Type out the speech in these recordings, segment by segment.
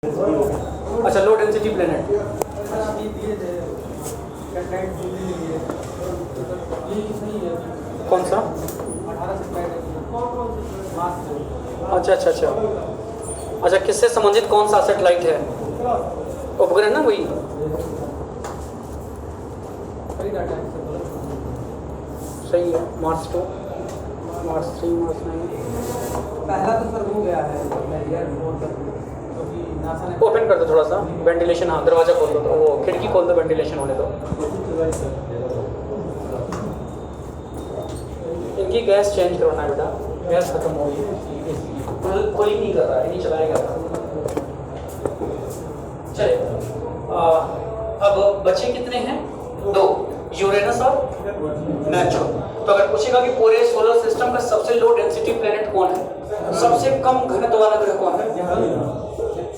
अच्छा, low density planet कौन सा? अच्छा अच्छा अच्छा अच्छा, किससे संबंधित कौन सा सैटेलाइट है? उपग्रह ना वही। सही है। Mars 2, Mars 3, Mars 9। पहला तो सर हो गया है। ओपन कर दो थोड़ा सा, वेंटिलेशन। हाँ, दरवाजा खोल दो, तो वो खिड़की खोल दो, वेंटिलेशन होने दो। इनकी गैस चेंज करवाना है बेटा, गैस खत्म हो गई। कोई नहीं कर रहा है, नहीं चलाएगा। चलिए, अब बचे कितने हैं? 2, यूरेनस और नेपच्यून। तो अगर पूछेगा कि पूरे सोलर सिस्टम का सबसे लो डेंसिटी प्लेनेट कौन है, सबसे कम घनत्व वाला ग्रह कौन है?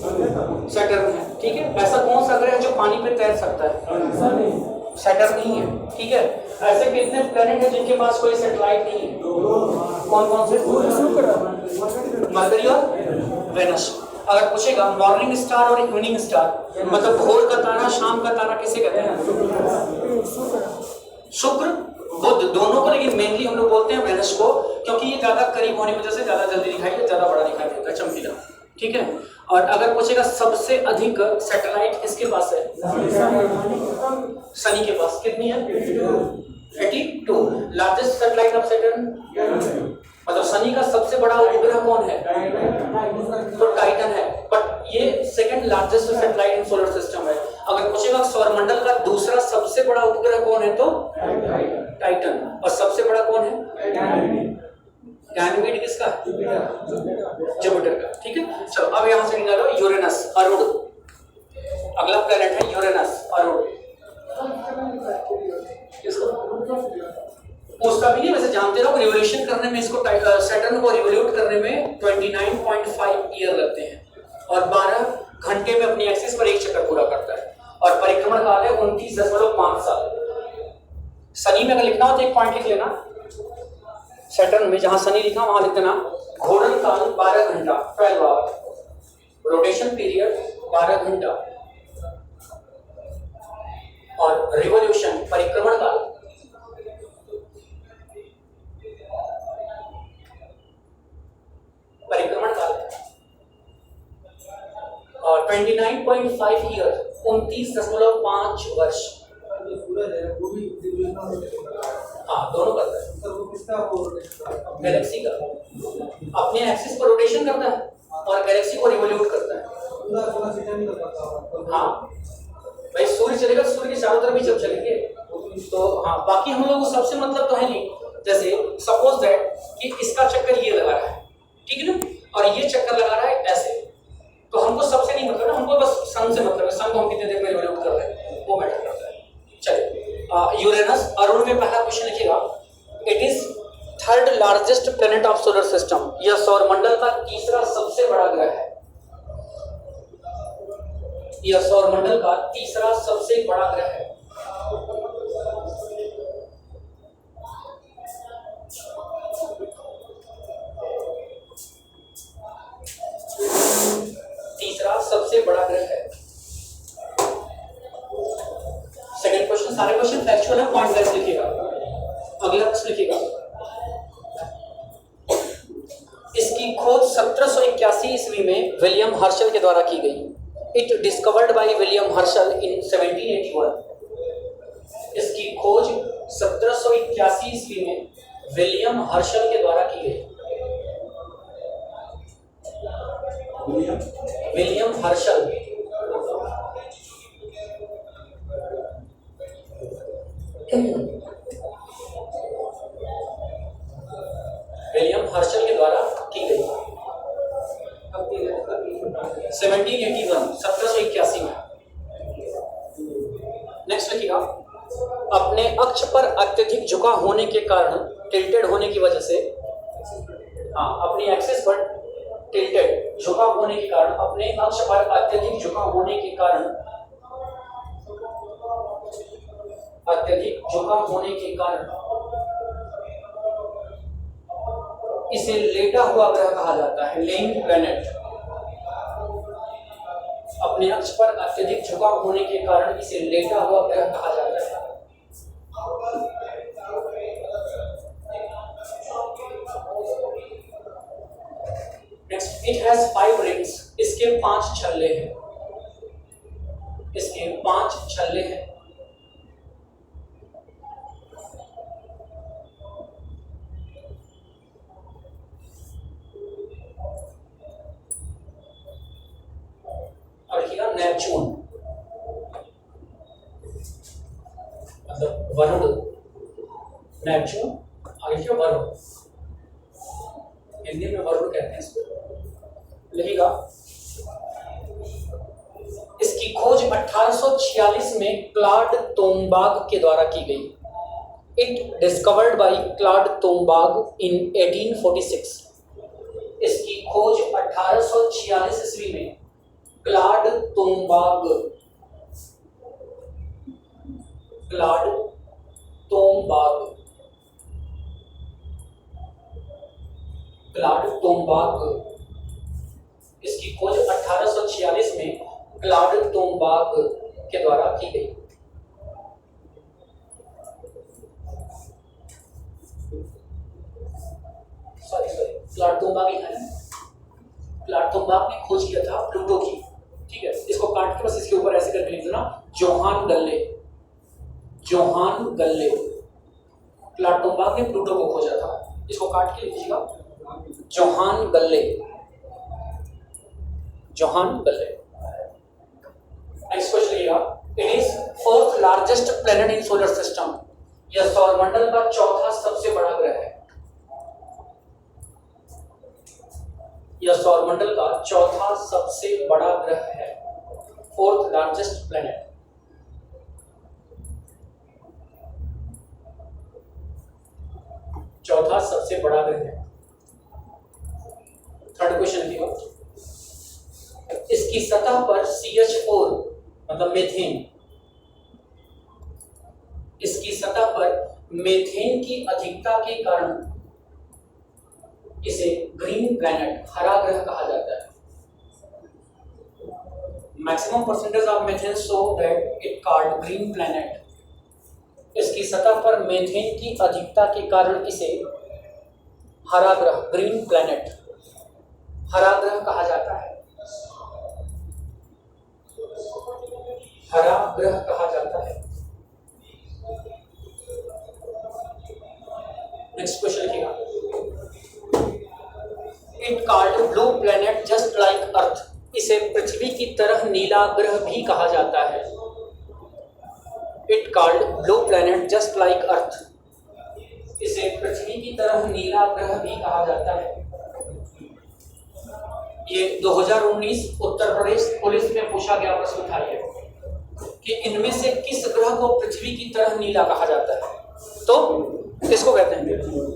सैटर्न है। ठीक है। ऐसा कौन सा ग्रह है जो पानी पे तैर सकता है? सैटर्न नहीं है। ठीक है। ऐसे कितने प्लेनेट हैं जिनके पास कोई सैटेलाइट नहीं है? कौन कौन से? मरकरी और वेनस। अगर पूछेगा मॉर्निंग स्टार और इवनिंग स्टार, मतलब भोर का तारा, शाम का तारा, किसे कहते हैं? शुक्र, बुध, दोनों को। लेकिन मेनली हम लोग बोलते हैं वेनस को, क्योंकि ये ज्यादा करीब होने की वजह से ज्यादा जल्दी दिखाई देता है, ज्यादा बड़ा दिखाई देता है, चमकीला। ठीक है। और अगर पूछेगा सबसे अधिक सैटेलाइट किसके पास है? शनि के पास। कितनी है? 82। लार्जेस्ट सैटेलाइट ऑफ सैटर्न, मतलब शनि का सबसे बड़ा उपग्रह कौन है? तो टाइटन है। बट ये सेकंड लार्जेस्ट सैटेलाइट इन सोलर सिस्टम है। अगर पूछेगा सौरमंडल का दूसरा सबसे बड़ा उपग्रह कौन है, तो टाइटन। और सबसे बड़ा कौन है? गैनीमेड किसका? जुपिटर का। ठीक है। चलो, अब यहां से निकालो यूरेनस, अरुण। अगला प्लेनेट है यूरेनस, अरुण। किसको पूछता भी नहीं, वैसे जानते रहो। रिवोल्यूशन करने में इसको, सैटर्न को रिवोल्यूट करने में 29.5 ईयर लगते हैं, और 12 घंटे में अपनी एक्सिस पर एक चक्कर पूरा करता है, और परिक्रमण काल है 29.5 साल। शनि में अगर लिखना हो तो एक पॉइंट लिख लेना, सैटर्न में जहां शनि लिखा वहां लिख देना घूर्णन काल 12 घंटा, 12 आवर। रोटेशन पीरियड 12 घंटा, और रिवोल्यूशन, परिक्रमण काल, और 29.5 ईयर, 29.5 वर्ष। हाँ, दोनों करता है। गैलेक्सी का अपने एक्सिस पर रोटेशन करता है और गैलेक्सी को रिवोल्यूट करता है। हाँ भाई, सूर्य चलेगा, सूर्य के चारों तरफ भी जब चलेंगे तो हाँ, बाकी हम लोग सबसे मतलब तो है नहीं। जैसे सपोज दैट कि इसका चक्कर ये लगा रहा है, ठीक है ना, और ये चक्कर लगा रहा है ऐसे, तो हमको सबसे नहीं मतलब ना, हमको बस सन से मतलब है। सन को हम कितने देर में रिवोल्यूट कर रहे हैं, वो मैटर करता है। चलिए, यूरेनस, अरुण में पहला क्वेश्चन लिखिएगा। It is third largest planet of solar system. यह सौरमंडल का तीसरा सबसे बड़ा ग्रह है। यह सौरमंडल का तीसरा सबसे बड़ा ग्रह है। तीसरा सबसे बड़ा ग्रह है। सेकंड क्वेश्चन, सारे क्वेश्चन फैक्चुअल है, पॉइंट वाइज लिखिएगा। अगला प्रश्न लिखिएगा। इसकी खोज 1781 ईस्वी में विलियम हर्शल के द्वारा की गई। It discovered by William Herschel in 1781। इसकी खोज 1781 ईस्वी में विलियम हर्शल के द्वारा की गई। William Herschel. विलियम हर्शल के द्वारा की गई 1781 में। नेक्स्ट लिखिएगा। अपने अक्ष पर अत्यधिक झुका होने के कारण, टिल्टेड होने की वजह से, हाँ, अपनी एक्सिस पर टिल्टेड, झुका होने के कारण, अपने अक्ष पर अत्यधिक झुका होने के कारण, अत्यधिक झुका होने के कारण इसे लेटा हुआ ग्रह कहा जाता है, लेइंग प्लैनेट। अपने अक्ष पर अत्यधिक झुकाव होने के कारण इसे लेटा हुआ ग्रह कहा जाता है। Next, it has 5 rings. इसके 5 छल्ले हैं। इसके 5 छल्ले हैं। नेपच्यून मतलब वरुण, नेपच्यून आगे क्या वरुण, हिंदी में वरुण कहते हैं इसको। लिखेगा, इसकी खोज 1846 में क्लॉड तोम्बाग के द्वारा की गई। इट डिस्कवर्ड बाय क्लॉड तोम्बाग इन 1846। इसकी खोज 1846 ईस्वी में क्लॉड तोम्बाग इसकी खोज 1846 में क्लॉड तोम्बाग के द्वारा की गई। क्लॉड तोम्बाग ही है ना। क्लॉड तोम्बाग ने खोज किया था प्लूटो की। ठीक है, इसको काट के बस इसके ऊपर ऐसे करके लिख देना, जोहान गल्ले। क्लॉड तोम्बाग ने प्लूटो को खोजा था। इसको काट के लिखिएगा, जोहान गल्ले। नेक्स्ट क्वेश्चन लिखिएगा, it is 4th largest planet in solar system. यह सौरमंडल का 4था सबसे बड़ा ग्रह है। यह सौरमंडल का 4था सबसे बड़ा ग्रह है। 4th largest planet. चौथा सबसे बड़ा ग्रह है। थर्ड क्वेश्चन लिखिएगा, इसकी सतह पर CH4 मतलब मीथेन, इसकी सतह पर मीथेन की अधिकता के कारण इसे ग्रीन प्लैनेट, हरा ग्रह कहा जाता है। Maximum percentage of methane so that it called green planet. इसकी सतह पर मीथेन की अधिकता के कारण इसे हरा ग्रह, ग्रीन प्लैनेट, हरा ग्रह कहा जाता है। हरा ग्रह कहा जाता है। नेक्स्ट क्वेश्चन लिखिएगा, it called blue planet just like earth. इसे पृथ्वी की तरह नीला ग्रह भी कहा जाता है। It called blue planet just like earth. इसे पृथ्वी की तरह नीला ग्रह भी कहा जाता है। ये 2019 उत्तर प्रदेश पुलिस में पूछा गया प्रश्न था ये, कि इनमें से किस ग्रह को पृथ्वी की तरह नीला कहा जाता है। तो किसको कहते हैं?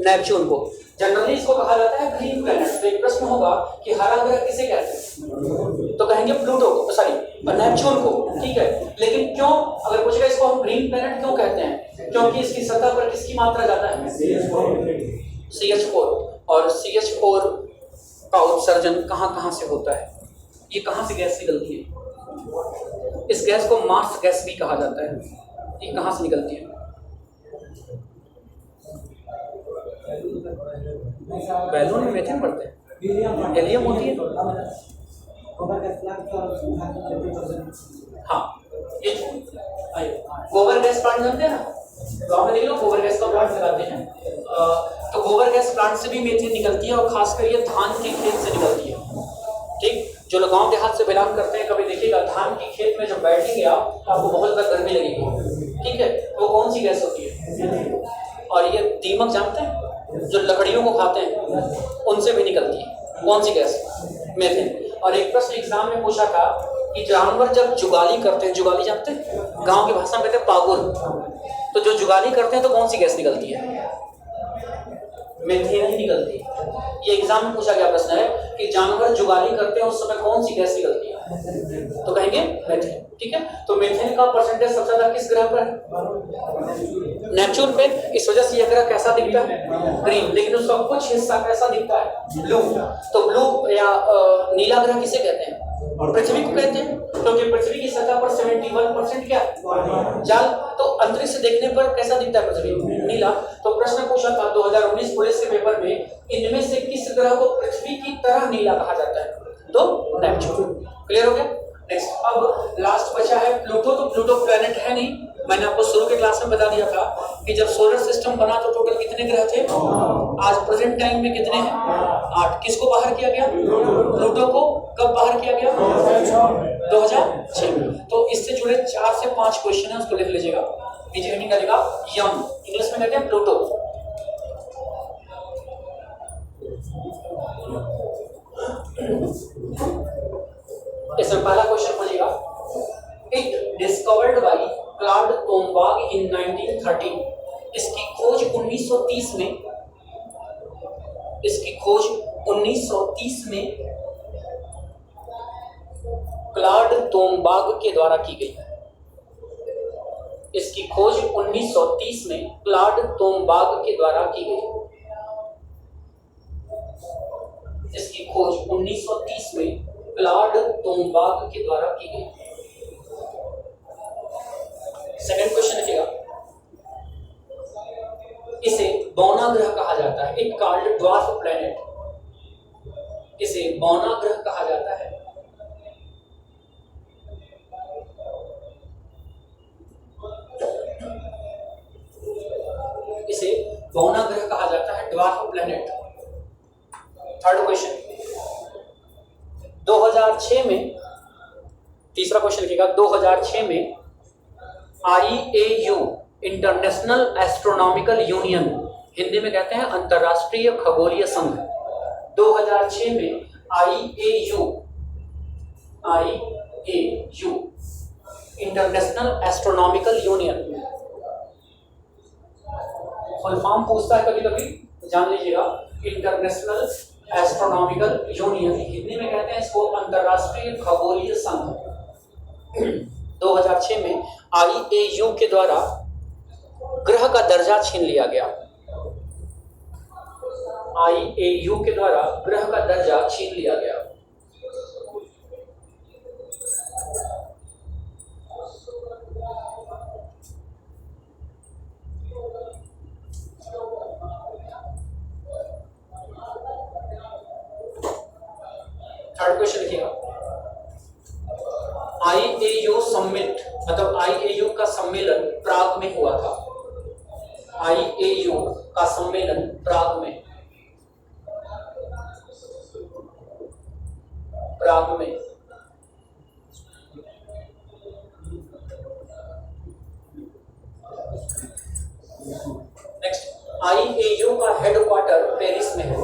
नेपच्यून को। जनरली इसको कहा जाता है ग्रीन प्लैनेट। तो एक प्रश्न होगा कि हरा ग्रह किसे कहते हैं, तो कहेंगे प्लूटो को, सॉरी नेपच्यून को। ठीक है, लेकिन क्यों, अगर पूछेगा इसको हम ग्रीन प्लैनेट क्यों कहते हैं, क्योंकि इसकी सतह पर किसकी मात्रा ज्यादा है? CH4। और CH4 का उत्सर्जन कहाँ से होता है? ये कहाँ से गैस निकलती है? इस गैस को मार्स गैस भी कहा जाता है। ये कहाँ से निकलती है? बैलून में मीथेन बढ़ते हैं, हेलियम होती है। हाँ, ये गोबर गैस प्लांट जानते हैं ना, गाँव में देख लो गोबर गैस का प्लांट लगाते हैं। तो गोबर गैस प्लांट से भी मीथेन निकलती है, और खासकर ये धान के खेत से निकलती है। ठीक, जो लोग गाँव देहात से बिलोंग करते हैं, कभी देखिएगा धान की खेत में जब बैठेंगे आप, तो आपको बहुत ज़्यादा गर्मी लगेगी। ठीक है, वो कौन सी गैस होती है? और ये दीमक जानते हैं, जो लकड़ियों को खाते हैं, उनसे भी निकलती है। कौन सी गैस? मीथेन। और एक प्रश्न एग्जाम में पूछा था कि जानवर जब जुगाली करते हैं, जुगाली जानते हैं, गांव की भाषा में कहते हैं पागुर, तो जो जुगाली करते हैं तो कौन सी गैस निकलती है? मीथेन ही निकलती है। ये एग्जाम में पूछा गया प्रश्न है कि जानवर जुगाली करते हैं उस समय कौन सी गैस निकलती है, तो कहेंगे मीथेन। ठीक है, तो मीथेन का परसेंटेज सबसे ज्यादा किस ग्रह पर है? नेपच्यून पे। इस वजह से यह ग्रह कैसा दिखता है? ग्रीन। लेकिन उसका कुछ हिस्सा कैसा दिखता है? ब्लू। तो ब्लू या नीला ग्रह किसे कहते हैं? पृथ्वी को कहते हैं। क्योंकि पृथ्वी की सतह पर 71% क्या जल। तो अंतरिक्ष से देखने पर कैसा दिखता है पृथ्वी? नीला। तो प्रश्न पूछा था 2019 पुलिस के पेपर में, इनमें से किस ग्रह को पृथ्वी की तरह नीला कहा जाता है? तो नेपच्यून। क्लियर हो गया? नेक्स्ट, अब लास्ट बचा है प्लूटो। तो प्लूटो प्लेनेट है नहीं, मैंने आपको शुरू के क्लास में बता दिया था कि जब सोलर सिस्टम बना तो टोटल कितने ग्रह थे? आज प्रेजेंट टाइम में कितने हैं? 8। किसको बाहर किया गया? प्लूटो को। कब बाहर किया गया? 2006 में। तो इससे जुड़े 4 से 5 क्वेश्चन है, उसको लिख लीजिएगा। नीचे निकलेगा यम, इंग्लिश में कहते हैं प्लूटो। इसमें पहला क्वेश्चन पूछेगा, इट डिस्कवर्ड बाय क्लॉड टोम्बाग इन 1913। इसकी खोज 1930 में, इसकी खोज 1930 में क्लॉड टोम्बाग के द्वारा की गई है। इसकी खोज 1930 में क्लॉड टोम्बाग के द्वारा की गई। इसकी खोज 1930 में क्लॉड टोम्बाग के द्वारा की गई। सेकंड क्वेश्चन लिखिएगा, इसे बौना ग्रह कहा जाता है। It called dwarf planet. इसे बौना ग्रह कहा जाता है। इसे बौना ग्रह कहा जाता है, ड्वार्फ प्लैनेट। थर्ड क्वेश्चन, 2006 में, तीसरा क्वेश्चन लिखिएगा, 2006 में IAU international astronomical union, Hindi में कहते हैं अंतरराष्ट्रीय खगोलीय संघ, 2006 में IAU international astronomical union, full form पूछता है कभी कभी, जान लीजिएगा। इंटरनेशनल एस्ट्रोनॉमिकल यूनियन, हिंदी में कहते हैं इसको अंतरराष्ट्रीय खगोलीय संघ, 2006 में IAU के द्वारा ग्रह का दर्जा छीन लिया गया। IAU के द्वारा ग्रह का दर्जा छीन लिया गया। थर्ड क्वेश्चन लिखिएगा, IAU समिट, मतलब IAU का सम्मेलन प्राग में हुआ था। IAU का सम्मेलन प्राग में, नेक्स्ट, IAU का हेडक्वार्टर पेरिस में है।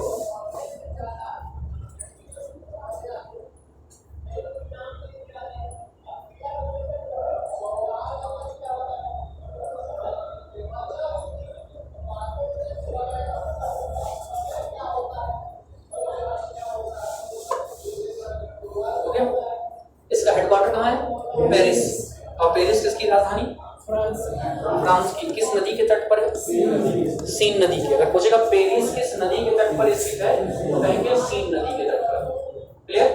इसका हेडक्वार्टर कहाँ है? पेरिस। और पेरिस किसकी राजधानी? फ्रांस की। किस नदी के तट पर है? सीन नदी के। अगर पूछेगा पेरिस किस नदी के तट पर स्थित है, तो कहेंगे सीन नदी के तट पर। क्लियर?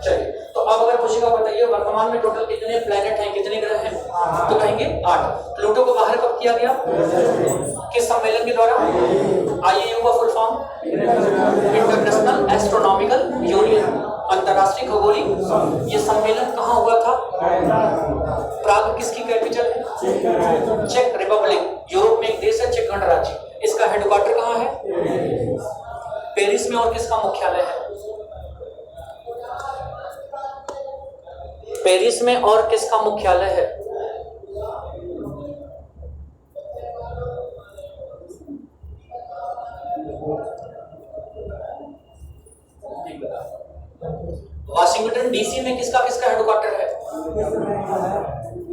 चलिए, तो अब अगर पूछेगा बताइए वर्तमान में टोटल कितने प्लैनेट हैं, कितने ग्रह हैं, तो कहेंगे 8। प्लूटो को बाहर कब किया गया? किस सम्मेलन के द्वारा? IAU का full form international astronomical union, अंतरराष्ट्रीय खगोली। ये सम्मेलन कहाँ हुआ था? प्राग। किसकी कैपिटल है? Check Republic. यूरोप में एक देश है चेक गणराज्य। इसका हेडक्वार्टर कहाँ है? पेरिस में। और किसका मुख्यालय है? पेरिस में। और किसका मुख्यालय है? वाशिंगटन DC में किसका किसका हेडक्वार्टर है?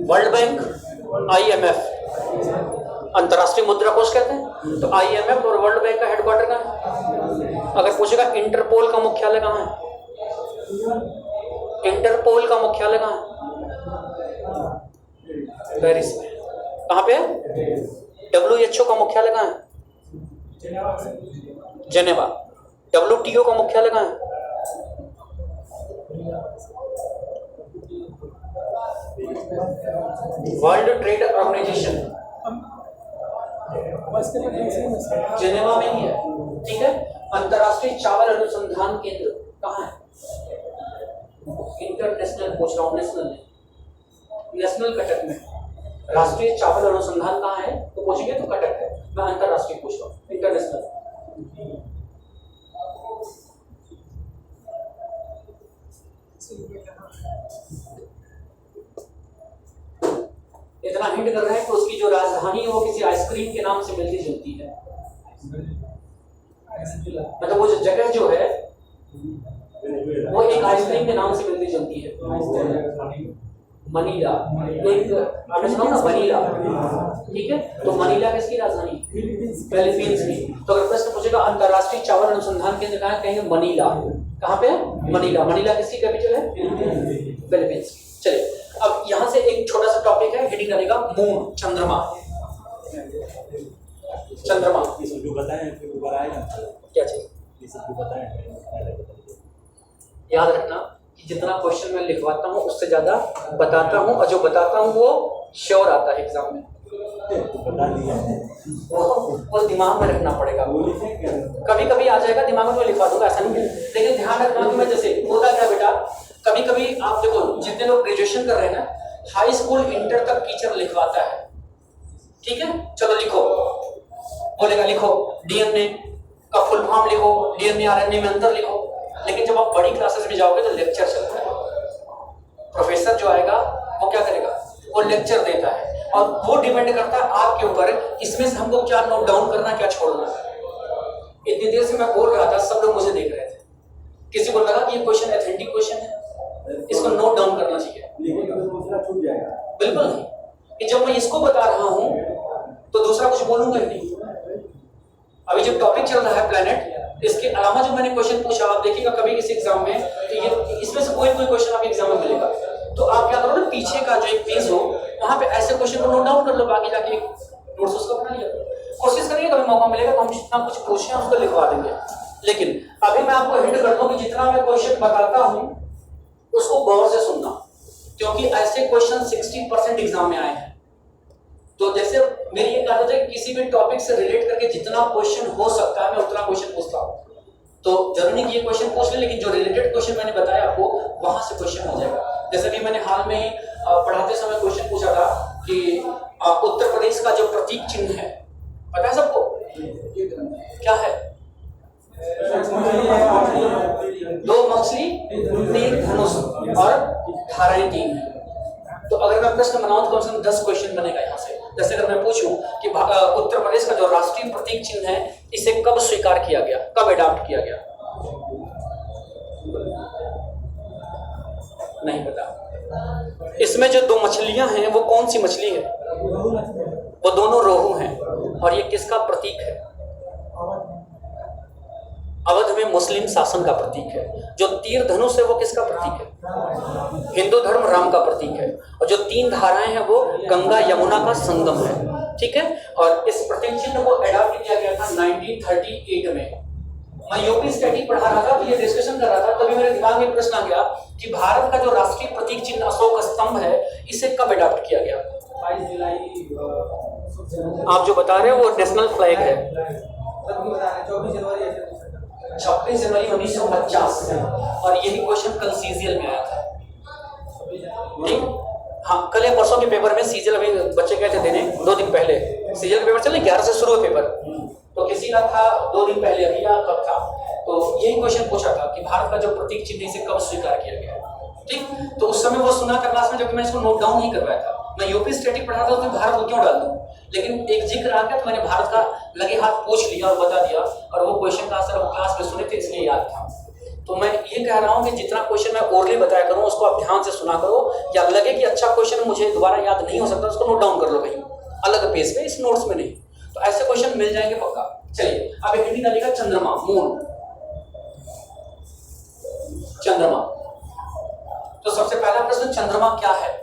वर्ल्ड बैंक, IMF, अंतरराष्ट्रीय मुद्रा कोष कहते हैं। तो IMF और वर्ल्ड बैंक का हेडक्वार्टर कहाँ है? अगर पूछेगा इंटरपोल का मुख्यालय कहाँ है? इंटरपोल का मुख्यालय कहाँ है? पेरिस में। कहाँ पे है? WHO का मुख्यालय कहाँ है? जेनेवा। WTO का मुख्यालय कहाँ है? वर्ल्ड ट्रेड ऑर्गेनाइजेशन जेनेवा में ही है, ठीक है। अंतरराष्ट्रीय चावल अनुसंधान केंद्र कहाँ है? इंटरनेशनल पूछ रहा हूँ, नेशनल कटक में। राष्ट्रीय चावल अनुसंधान कहाँ है तो पूछेंगे तो कटक है। मैं अंतरराष्ट्रीय पूछ रहा हूँ, इंटरनेशनल। इतना हिंट कर रहा है कि उसकी जो राजधानी है वो किसी आइसक्रीम के नाम से मिलती जुलती है। मतलब वो जो जगह जो है वो एक आइसक्रीम के नाम से मिलती जुलती है। मनीला, एक आपने सुना ना मनीला, ठीक है। तो मनीला किसकी राजधानी? फिलीपींस की। तो अगर प्रश्न पूछेगा अंतरराष्ट्रीय चावल अनुसंधान केंद्र कहाँ है, कहेंगे मनीला। कहाँ पे है? मनीला। मनीला किसकी कैपिटल है? फिलीपींस की। चलिए अब यहाँ से एक छोटा सा टॉपिक है, हेडिंग करेगा मून, चंद्रमा। चंद्रमा जो बताएं फिर ऊपर आएगा क्या चीज? ये सब जो बताएं याद रखना कि जितना क्वेश्चन मैं लिखवाता हूँ उससे ज्यादा बताता हूँ, और जो बताता हूँ वो श्योर आता है एग्जाम में। बता दिया वो दिमाग में रखना पड़ेगा। कभी कभी आ जाएगा दिमाग में, तो लिखवा दूंगा, ऐसा नहीं है। लेकिन ध्यान रखना कि मैं जैसे होता क्या बेटा, कभी कभी आप देखो जितने लोग ग्रेजुएशन कर रहे हैं ना, हाई स्कूल इंटर तक टीचर लिखवाता है, ठीक है। चलो लिखो, बोलेगा लिखो डीएनए का फुल फॉर्म लिखो, डीएनए आरएनए में अंतर लिखो। लेकिन जब आप बड़ी क्लासेस में जाओगे तो लेक्चर चलता है। प्रोफेसर जो आएगा वो क्या करेगा, वो लेक्चर देता है, और वो डिपेंड करता है आपके ऊपर, इसमें से हमको क्या नोट डाउन करना, क्या छोड़ना। इतनी देर से मैं बोल रहा था, सब लोग मुझे देख रहे थे। किसी को लगा कि ये क्वेश्चन एथेंटिक क्वेश्चन है, इसको नोट डाउन करना चाहिए। छूट जाएगा। बिल्कुल नहीं, कि जब मैं इसको बता रहा हूं तो दूसरा कुछ बोलूंगा ही नहीं। अभी जब टॉपिक चल रहा है प्लैनेट, इसके अलावा जो मैंने क्वेश्चन पूछा, आप देखिएगा कभी किसी एग्जाम में, तो ये इसमें से कोई क्वेश्चन आपके एग्जाम में मिलेगा। तो आप क्या करो ना, पीछे का जो एक पेज हो वहां पे ऐसे क्वेश्चन को नोट डाउन कर लो, बाकी जाके नोट्स उसका बना लिया। कोशिश करिए कभी मौका मिलेगा तो हम जितना कुछ पूछे हैं उसको लिखवा देंगे। लेकिन अभी मैं आपको हिंट कर दूं कि जितना मैं क्वेश्चन बताता हूं उसको गौर से सुनना, क्योंकि ऐसे क्वेश्चन 60% एग्जाम में आए हैं। तो जैसे मेरी ये आदत है, किसी भी टॉपिक से रिलेट करके जितना क्वेश्चन हो सकता है मैं उतना क्वेश्चन पूछता हूँ। तो जरूरी नहीं कि ये क्वेश्चन पूछ ले, लेकिन जो रिलेटेड क्वेश्चन मैंने बताया आपको वहां से क्वेश्चन हो जाएगा। जैसे कि मैंने हाल में ही पढ़ाते समय क्वेश्चन पूछा था कि उत्तर प्रदेश का जो प्रतीक चिन्ह है, पता है सबको क्या है? दो मछली, तीन धनुष और धाराएं 3 है। तो अगर मैं प्रश्न बनाऊं तो कम से कम 10 क्वेश्चन बनेगा यहाँ से। जैसे अगर मैं पूछूं कि उत्तर प्रदेश का जो राष्ट्रीय प्रतीक चिन्ह है, इसे कब स्वीकार किया गया, कब अडॉप्ट किया गया? नहीं पता। इसमें जो 2 मछलियां हैं वो कौन सी मछली है? वो दोनों रोहू हैं। और ये किसका प्रतीक है? अवध में मुस्लिम शासन का प्रतीक है। जो तीर धनुष है वो किसका प्रतीक है? हिंदू धर्म राम का प्रतीक है। और जो 3 धाराएं हैं वो गंगा यमुना का संगम है, ठीक है। और इस प्रतीक चिन्ह को अडॉप्ट किया गया था 1938 में। मैं यूपी स्टैटिक पढ़ा रहा था तो ये डिस्कशन कर रहा था, तभी मेरे दिमाग में प्रश्न आ गया कि भारत का जो राष्ट्रीय प्रतीक चिन्ह अशोक स्तंभ है, इसे कब अडॉप्ट किया गया? 22 जुलाई। आप जो बता रहे हो वो नेशनल फ्लैग है। 26 जनवरी 1950 और यही क्वेश्चन कल सीजीएल में आया था, ठीक। हाँ, कल या परसों के पेपर में सीजीएल, अभी बच्चे गए थे देने 2 दिन पहले। सीजीएल के पेपर चले 11 से शुरू है पेपर, तो किसी का था 2 दिन पहले, अभी या कब था, तो यही क्वेश्चन पूछा था कि भारत का जो प्रतीक चिन्ह इसे कब स्वीकार किया गया, ठीक। तो उस समय वो सुना था क्लास में, जबकि मैंने इसको नोट डाउन नहीं करवाया था। मैं यूपी स्टैटिक पढ़ा था तो भारत को क्यों डाल दूं, लेकिन एक जिक्र आ गया तो मैंने भारत का लगे हाथ पूछ लिया और बता दिया, और वो क्वेश्चन का आंसर वो क्लास में सुने थे इसलिए याद था। तो मैं ये कह रहा हूँ कि जितना क्वेश्चन मैं ओरली बताया करूँ उसको आप ध्यान से सुना करो, या लगे कि अच्छा क्वेश्चन मुझे दोबारा याद नहीं हो सकता, उसको नोट डाउन कर लो कहीं अलग पेज पे, इस नोट्स में नहीं। तो ऐसे क्वेश्चन मिल जाएंगे पक्का। चलिए अब हिंदी का लिखा चंद्रमा, मून, चंद्रमा। तो सबसे पहला प्रश्न, चंद्रमा क्या है?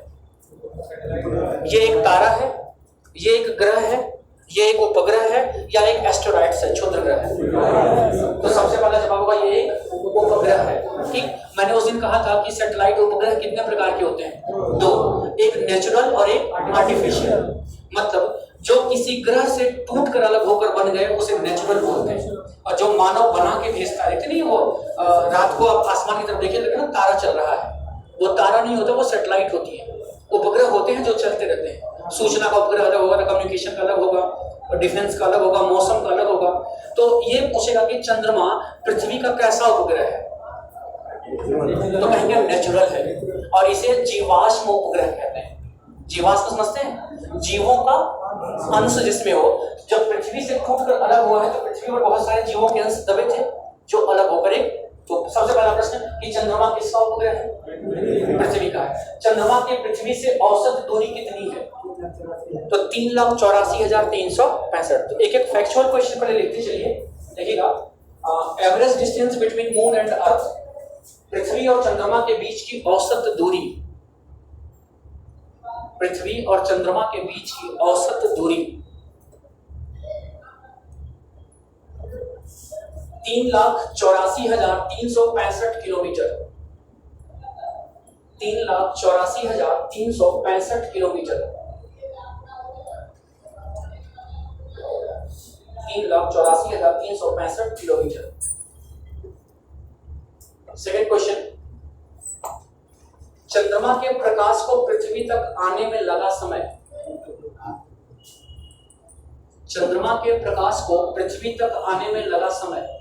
ये एक तारा है, ये एक ग्रह है, ये एक उपग्रह है, या एक एस्टेरॉइड्स है, क्षुद्र ग्रह है? तो सबसे पहला जवाब होगा ये एक उपग्रह है, ठीक। मैंने उस दिन कहा था कि सैटेलाइट उपग्रह कितने प्रकार के होते हैं? 2। एक नेचुरल और एक आर्टिफिशियल। मतलब जो किसी ग्रह से टूट कर अलग होकर बन गए उसे नेचुरल बोलते हैं, और जो मानव बना के भेजता है, देखते नहीं वो रात को आप आसमान की तरफ देखिए ना, तारा चल रहा है, वो तारा नहीं होता, वो सैटेलाइट होती है। उपग्रह होते हैं जो चलते रहते हैं। सूचना का उपग्रह अलग होगा, कम्युनिकेशन का अलग होगा, और डिफेंस का अलग होगा, मौसम का अलग होगा। तो ये पूछेगा कि चंद्रमा पृथ्वी का कैसा उपग्रह है, तो कहेंगे नेचुरल है, और इसे जीवाश्म उपग्रह कहते हैं। जीवाश्म समझते हैं, जीवों का अंश जिसमें हो। जब पृथ्वी से टूटकर अलग हुआ है तो पृथ्वी पर बहुत सारे जीवों के अंश दबे थे जो अलग होकर एक। तो सबसे पहला प्रश्न कि चंद्रमा किसका उपग्रह है? पृथ्वी का है। चंद्रमा की पृथ्वी से औसत दूरी कितनी है? तो 3,84,365। तो एक एक फैक्चुअल क्वेश्चन पहले लिखते चलिए, देखिएगा। Average distance between moon and earth, पृथ्वी और चंद्रमा के बीच की औसत दूरी, पृथ्वी और चंद्रमा के बीच की औसत दूरी 3,84,365 kilometre. 3,84,365 kilometre. 3,84,365 kilometre. Second question, चंद्रमा के प्रकाश को पृथ्वी तक आने में लगा समय, चंद्रमा के प्रकाश को पृथ्वी तक आने में लगा समय।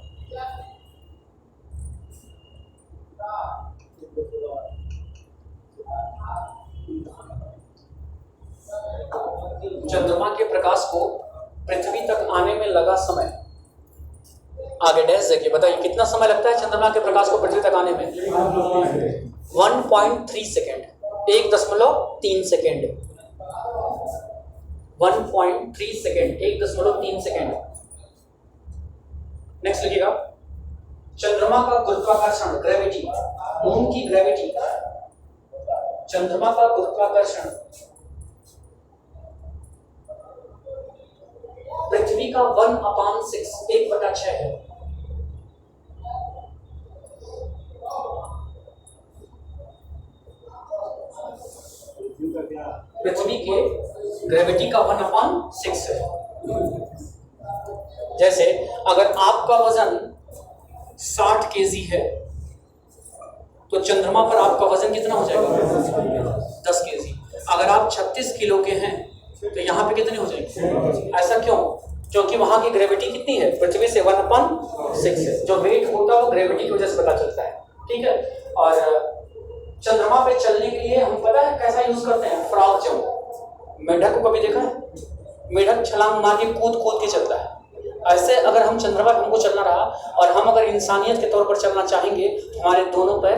चंद्रमा के प्रकाश को पृथ्वी तक आने में लगा समय। आगे डैश देखिए, बताइए कितना समय लगता है चंद्रमा के प्रकाश को पृथ्वी तक आने में? 1.3 second, 1.3 second. 1.3 second, 1.3 second. Next लिखिएगा, चंद्रमा का गुरुत्वाकर्षण, ग्रेविटी, मून की ग्रेविटी, चंद्रमा का गुरुत्वाकर्षण पृथ्वी का 1/6, 1/6 है। पृथ्वी के ग्रेविटी का 1/6 है। जैसे अगर आपका वजन 60 केजी है तो चंद्रमा पर आपका वजन कितना हो जाएगा? 10 केजी। अगर आप 36 किलो के हैं तो यहाँ पे कितने हो जाएंगे? ऐसा क्यों? क्योंकि वहां की ग्रेविटी कितनी है? पृथ्वी से 1/6 है। जो वेट होता है वो ग्रेविटी की वजह से पता चलता है, ठीक है। और चंद्रमा पे चलने के लिए हम पता है कैसा यूज करते हैं? Frog jump. मेढक को कभी देखा है? मेढक छलांग मार के कूद कूद के चलता है। ऐसे अगर हम चंद्रमा पे हमको चलना रहा और हम अगर इंसानियत के तौर पर चलना चाहेंगे तो हमारे दोनों पैर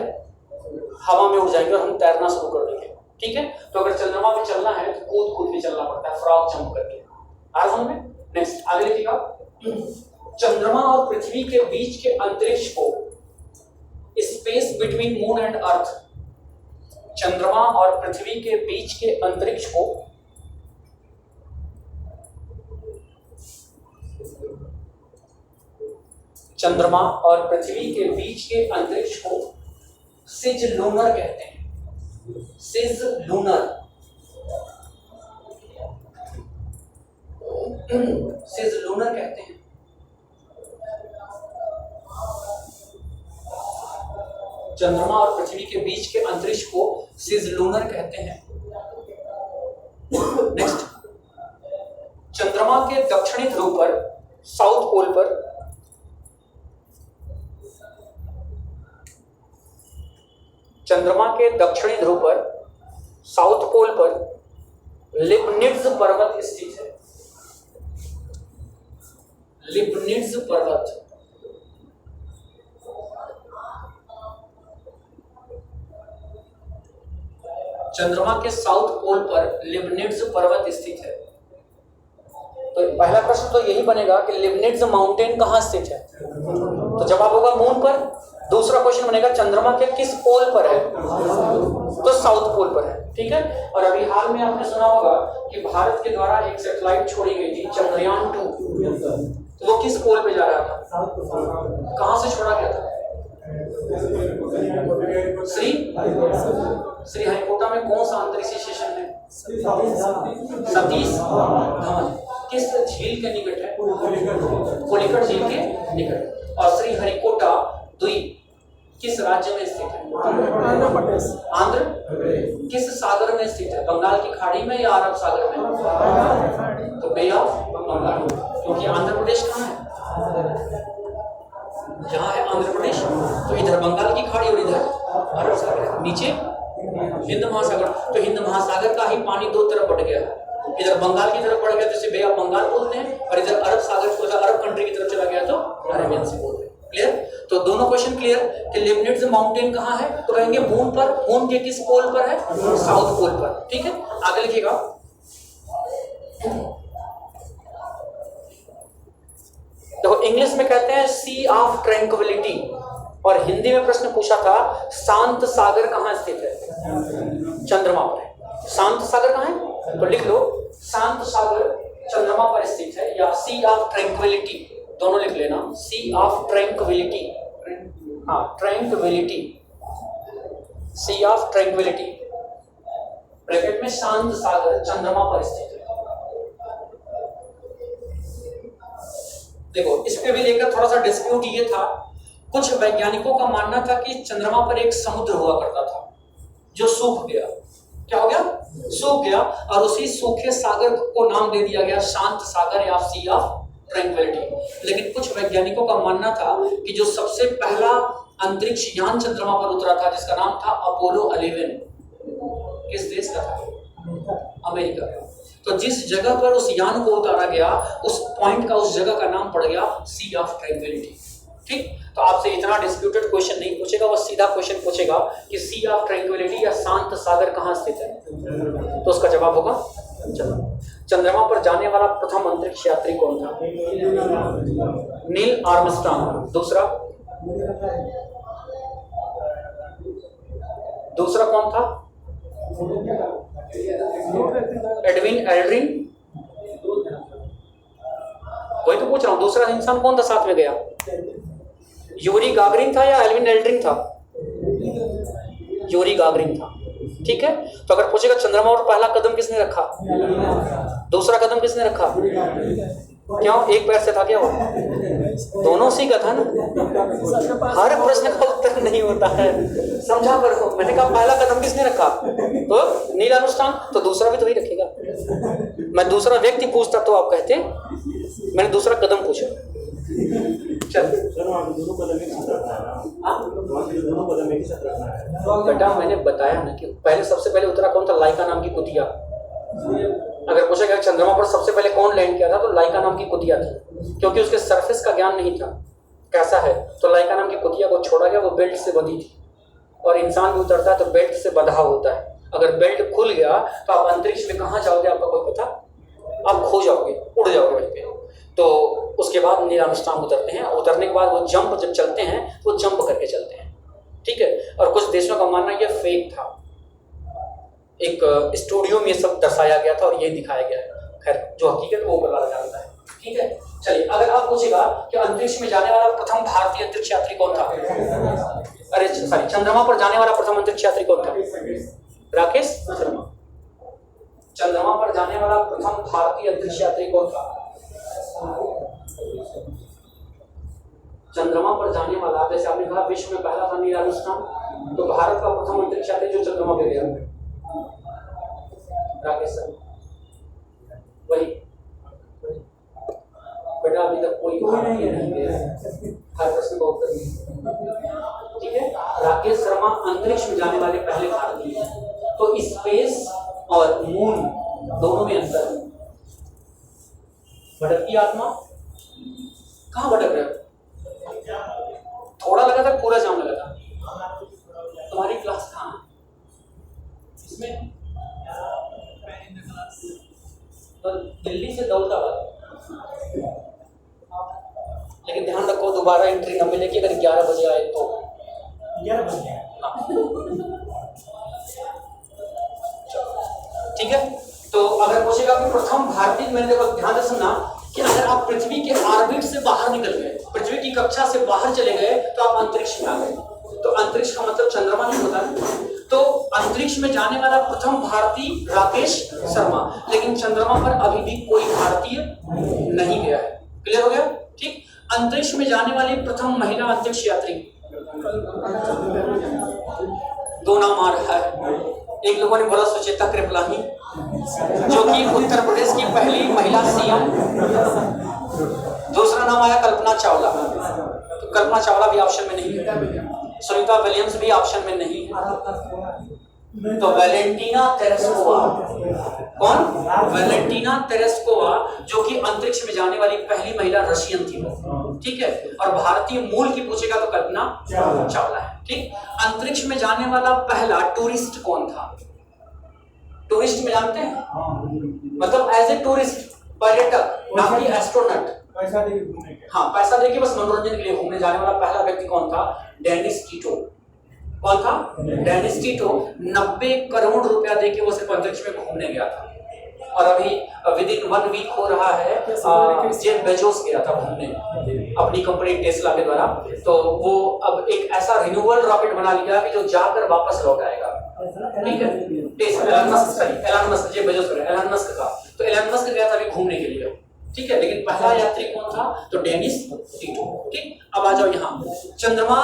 हवा में उड़ जाएंगे और हम तैरना शुरू कर देंगे, ठीक है। तो अगर चंद्रमा पे चलना है तो कूद कूद के चलना पड़ता है, फ्रॉग जंप करके। आ रहा में? नेक्स्ट आगे लिखिएगा, चंद्रमा और पृथ्वी के बीच के अंतरिक्ष को, स्पेस बिटवीन मून एंड अर्थ, चंद्रमा और पृथ्वी के बीच के अंतरिक्ष को चंद्रमा और पृथ्वी के बीच के अंतरिक्ष को सिज लूनर कहते हैं। सिज लूनर, सिज लूनर कहते हैं। चंद्रमा और पृथ्वी के बीच के अंतरिक्ष को सिज लूनर कहते हैं। नेक्स्ट, चंद्रमा के दक्षिणी ध्रुव पर, साउथ पोल पर, चंद्रमा के दक्षिणी ध्रुव पर, साउथ पोल पर लिबनिट्ज पर्वत स्थित है। लिबनिट्ज पर्वत, चंद्रमा के साउथ पोल पर लिबनिट्ज पर्वत स्थित है। तो पहला प्रश्न तो यही बनेगा कि लिबनिट्ज माउंटेन कहाँ स्थित है? तो जवाब होगा मून पर। दूसरा क्वेश्चन बनेगा चंद्रमा के किस पोल पर है? तो साउथ पोल पर है, ठीक है। और अभी हाल में आपने सुना होगा कि भारत के द्वारा एक सैटेलाइट छोड़ी गई थी, चंद्रयान 2। तो वो किस पोल पे जा रहा था? कहाँ से छोड़ा गया था? श्रीहरिकोटा में कौन सा अंतरिक्ष स्टेशन है? सतीश धवन किस झील के निकट है? कोलिकट झील के निकट। और श्रीहरिकोटा द्वीप किस राज्य में स्थित है? आंध्र। किस सागर में स्थित है? बंगाल की खाड़ी में या अरब सागर में? तो बे ऑफ बंगाल, क्योंकि आंध्र प्रदेश कहाँ है? जहाँ है आंध्र प्रदेश, तो इधर बंगाल की खाड़ी और इधर अरब सागर, नीचे हिंद महासागर। तो हिंद महासागर का ही पानी दो तरफ बढ़ गया, इधर बंगाल की तरफ बढ़ गया तो इसे बे ऑफ बंगाल बोलते हैं, और इधर अरब सागर को अरब कंट्री की तरफ चला गया तो अरेबियन सी बोलते हैं। क्लियर? तो दोनों क्वेश्चन क्लियर कि लिबनिट्ज माउंटेन कहाँ है? तो कहेंगे मून पर। मून के किस पोल पर है? साउथ पोल पर। ठीक है, आगे लिखिएगा। देखो इंग्लिश में कहते हैं सी ऑफ ट्रैंक्विलिटी, और हिंदी में प्रश्न पूछा था शांत सागर कहाँ स्थित है? चंद्रमा पर है। शांत सागर कहाँ है? तो लिख लो शांत सागर चंद्रमा पर स्थित है, या सी ऑफ ट्रैंक्विलिटी, दोनों लिख लेना। सी ऑफ ट्रैंक्विलिटी, हाँ tranquillity, sea of tranquillity bracket में शांत सागर चंद्रमा पर स्थित है। देखो इस पे भी लेकर थोड़ा सा डिस्प्यूट ये था, कुछ वैज्ञानिकों का मानना था कि चंद्रमा पर एक समुद्र हुआ करता था जो सूख गया। क्या हो गया? सूख गया, और उसी सूखे सागर को नाम दे दिया गया शांत सागर या सी ऑफ ट्रैंक्विलिटी। लेकिन कुछ वैज्ञानिकों का मानना था कि जो सबसे पहला अंतरिक्ष यान चंद्रमा पर उतरा था जिसका नाम था अपोलो 11, किस देश का था? अमेरिका का। तो जिस जगह पर उस यान को उतारा गया, उस पॉइंट का, उस जगह का नाम पड़ गया सी ऑफ ट्रैंक्विलिटी। ठीक, तो आपसे इतना डिस्प्यूटेड क्वेश्चन नहीं पूछेगा, वो सीधा क्वेश्चन पूछेगा कि सी ऑफ ट्रैंक्विलिटी या शांत सागर कहाँ स्थित है? तो उसका जवाब होगा चंद्रमा पर जाने वाला प्रथम अंतरिक्ष यात्री कौन था? Neil Armstrong. दूसरा कौन था? Edwin Aldrin. वही तो पूछ रहा हूं, दूसरा इंसान कौन था साथ में गया? यूरी गागरिन था या एल्विन एल्ड्रिन था? यूरी गागरिन था। ठीक है, तो अगर पूछेगा चंद्रमा पर पहला कदम किसने रखा, दूसरा कदम किसने रखा, क्यों? एक पैर से था क्या वो? दोनों सी का था ना। हर प्रश्न का उत्तर नहीं होता है, समझा करो। मैंने कहा पहला कदम किसने रखा, तो नील आर्मस्ट्रांग, तो दूसरा भी तो वही रखेगा। मैं दूसरा व्यक्ति पूछता तो आप कहते मैंने दूसरा कदम पूछा। चल दोनों कदम एक साथ रखना है ना, दोनों कदम एक साथ रखना है। बेटा मैंने बताया ना कि पहले सबसे पहले उतरा कौन था? लाइका नाम की कुतिया। अगर पूछा गया चंद्रमा पर सबसे पहले कौन लैंड किया था, तो लाइका नाम की कुतिया थी, क्योंकि उसके सरफेस का ज्ञान नहीं था कैसा है, तो लाइका नाम की कुतिया को छोड़ा गया। वो बेल्ट से बंधी थी, और इंसान भी उतरता है तो बेल्ट से बंधा होता है। अगर बेल्ट खुल गया तो आप अंतरिक्ष में कहाँ जाओगे आपका कोई पता? आप खो जाओगे, उड़ जाओगे वहीं पे। तो उसके बाद नील आर्मस्ट्रांग उतरते हैं, उतरने के बाद वो जंप जब चलते हैं वो जंप करके चलते हैं। ठीक है, और कुछ देशों का मानना ये फेक था, एक स्टूडियो में ये सब दर्शाया गया था और ये दिखाया गया है। खैर जो हकीकत वो बता जानता है। ठीक है, चलिए अगर आप पूछेगा कि अंतरिक्ष में जाने वाला प्रथम भारतीय अंतरिक्ष यात्री कौन था, अरे सॉरी, चंद्रमा पर जाने वाला प्रथम अंतरिक्ष यात्री कौन था? राकेश शर्मा। चंद्रमा पर जाने वाला प्रथम भारतीय अंतरिक्ष यात्री कौन था? चंद्रमा पर जाने वाला, जैसे आपने कहा विश्व में पहला था नील आर्मस्ट्रांग, तो भारत का प्रथम अंतरिक्ष यात्री जो चंद्रमा पे गया राकेश शर्मा। वही बेटा अभी तक कोई भारतीय नहीं गया, हर प्रश्न का उत्तर नहीं। ठीक है, राकेश शर्मा अंतरिक्ष में जाने वाले पहले भारतीय हैं। तो स्पेस और मून दोनों में अंतर है। भटकती आत्मा कहाँ भटक रहे हो? थोड़ा लगा था, पूरा जाम लगा था। तुम्हारी क्लास कहाँ है? इसमें तो दिल्ली से दौलताबाद। लेकिन ध्यान रखो दोबारा एंट्री न मिलेगी अगर 11 बजे आए तो। 11 बजे। ठीक है, तो अगर पूछेगा कि प्रथम भारतीय, मैंने देखो ध्यान से सुनना कि अगर आप पृथ्वी के ऑर्बिट से बाहर निकल गए, पृथ्वी की कक्षा से बाहर चले गए, तो आप अंतरिक्ष में आ गए। तो अंतरिक्ष का मतलब चंद्रमा नहीं होता है। तो अंतरिक्ष में जाने वाला प्रथम भारतीय राकेश शर्मा, लेकिन चंद्रमा पर अभी भी कोई भारतीय नहीं गया है। क्लियर हो गया? ठीक। अंतरिक्ष में जाने वाली प्रथम महिला अंतरिक्ष यात्री, दो नाम आ रहा है। एक लोगों ने बोला सुचेता कृपलानी, जो कि उत्तर प्रदेश की पहली महिला सीएम। दूसरा नाम आया कल्पना चावला, तो कल्पना चावला भी ऑप्शन में नहीं है। सुनीता विलियम्स भी ऑप्शन में नहीं है। तो वैलेंटीना तेरेस्कोवा, कौन? वैलेंटीना तेरेस्कोवा, जो कि अंतरिक्ष में जाने वाली पहली महिला रशियन थी वो। ठीक है। और भारतीय मूल की पूछेगा तो कल्पना चावला है। ठीक। अंतरिक्ष में जाने वाला पहला टूरिस्ट कौन था? टूरिस्ट में जानते हैं, मतलब एज ए टूरिस्ट, पर्यटक, ना कि एस्ट्रोनॉट। हाँ, पैसा देके बस मनोरंजन के लिए घूमने जाने वाला पहला व्यक्ति कौन था? Dennis Tito. कौन था? डेनिस टीटो। 90 करोड़ रुपया देके वो सिर्फ अंतरिक्ष में घूमने गया था। और अभी विदिन 1 वीक हो रहा है, जेफ बेजोस गया था घूमने अपनी कंपनी टेस्ला के द्वारा। तो वो अब एक ऐसा रिन्यूएबल रॉकेट बना लिया कि जो जाकर वापस लौट आएगा। ठीक है। Elon Musk, Jeff Bezos, Elon Musk का। तो एलन मस्क गया था अभी घूमने के लिए। ठीक है। लेकिन पहला यात्री कौन था? तो डेनिस टीटो। ठीक। अब आ जाओ यहाँ, चंद्रमा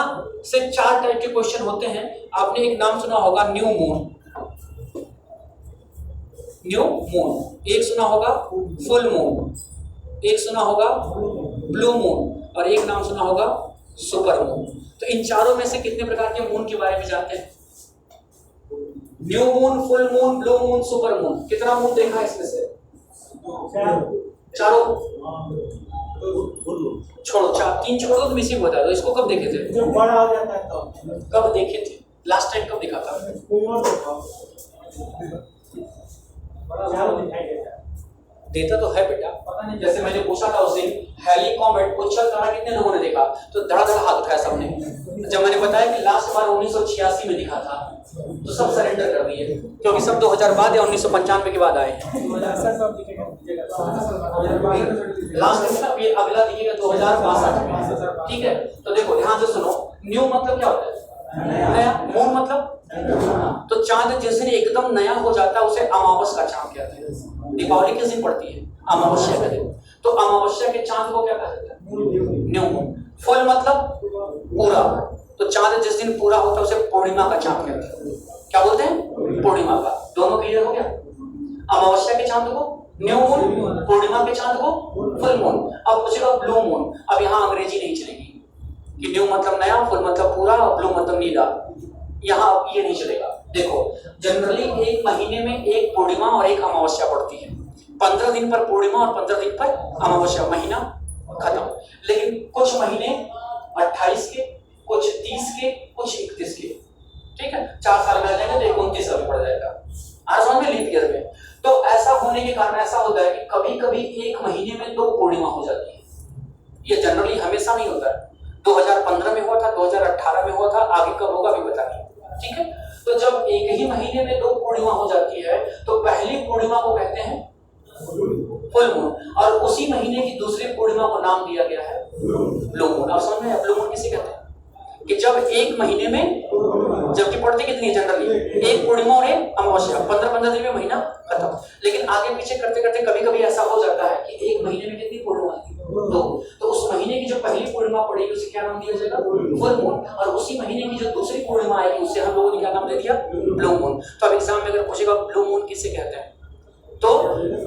से 4 टाइप के क्वेश्चन होते हैं। आपने एक नाम सुना होगा न्यू मून, न्यू मून। एक सुना होगा फुल मून, एक सुना होगा ब्लू मून, और एक नाम सुना होगा सुपर मून। तो इन चारों में से कितने प्रकार के मून के बारे में जानते हैं? New moon, full moon, blue moon, super moon. कितना मून देखा है इसमें से? चारों छोड़ो, 3 छोड़ो तो मिसिंग बता दो। इसको कब देखे थे? जब बड़ा हो जाता है तो कब देखे थे? लास्ट टाइम कब देखा था? देता तो है बेटा, पता नहीं। जैसे मैंने पूछा था उस दिन हेली कॉमेट उच्छल तारा कितने लोगों ने देखा, तो धड़ाधड़ हाथ उठाया सबने। जब मैंने बताया कि लास्ट बार 1986 में दिखा था, तो सब सरेंडर कर दिए, क्योंकि सब 2000 बाद या 1995 के बाद आए। लास्ट में अब ये अगला दिखेगा 2062 में। ठीक है। तो देखो ध्यान से सुनो, न्यू मतलब क्या होता है? नया। मून मतलब, तो चांद जिस दिन एकदम नया हो जाता है उसे अमावस का चांद कहते हैं। दीपावली किस दिन पड़ती है? अमावस्या के दिन। तो अमावस्या के चांद को क्या कहते हैं? New moon. फुल मतलब पूरा, तो चांद जिस दिन पूरा होता है उसे पूर्णिमा का चांद कहते हैं। क्या बोलते हैं? पूर्णिमा का। दोनों क्लियर हो गया? अमावस्या के चांद को न्यू मून, पूर्णिमा के चांद को फुल मून। अब पूछेगा ब्लू मून। अब यहाँ अंग्रेजी नहीं चलेगी कि न्यू मतलब नया, फुल मतलब पूरा, ब्लू मतलब नीला। यहाँ अब ये नहीं चलेगा। देखो जनरली एक महीने में एक पूर्णिमा और एक अमावस्या पड़ती है। 15 दिन पर पूर्णिमा और 15 दिन पर अमावस्या, महीना खत्म। लेकिन कुछ महीने 28 के, कुछ 30 के, कुछ 31 के। ठीक है। 4 साल में आ जाएंगे तो 29 अभी पड़ जाएगा, आसमान में, लीप ईयर में। तो ऐसा होने के कारण ऐसा होता है कि कभी कभी एक महीने में 2 पूर्णिमा हो जाती है। ये जनरली हमेशा नहीं होता है। 2015 में हुआ था, 2018 में हुआ था, आगे कब होगा अभी पता नहीं। ठीक है। तो जब एक ही महीने में 2 पूर्णिमा हो जाती है तो पहली पूर्णिमा को कहते हैं फुल मून, और उसी महीने की दूसरी पूर्णिमा को नाम दिया गया है ब्लू मून। और समझ में, ब्लू मून किसे कहते हैं? कि जब एक महीने में, जबकि पड़ती कितनी है जनरली? एक पूर्णिमा और एक अमावस्या, 15-15 दिन में महीना खत्म। लेकिन आगे पीछे करते करते कभी कभी ऐसा हो जाता है कि एक महीने में कितनी पूर्णिमा आती है? 2। तो उस महीने की जो पहली पूर्णिमा पड़ेगी उसे क्या नाम दिया जाएगा? Full moon. और उसी महीने की जो दूसरी पूर्णिमा आएगी उसे हम लोगों ने क्या नाम दे दिया? Blue moon. तो अब एग्जाम में अगर पूछेगा ब्लू मून किसे कहते हैं, तो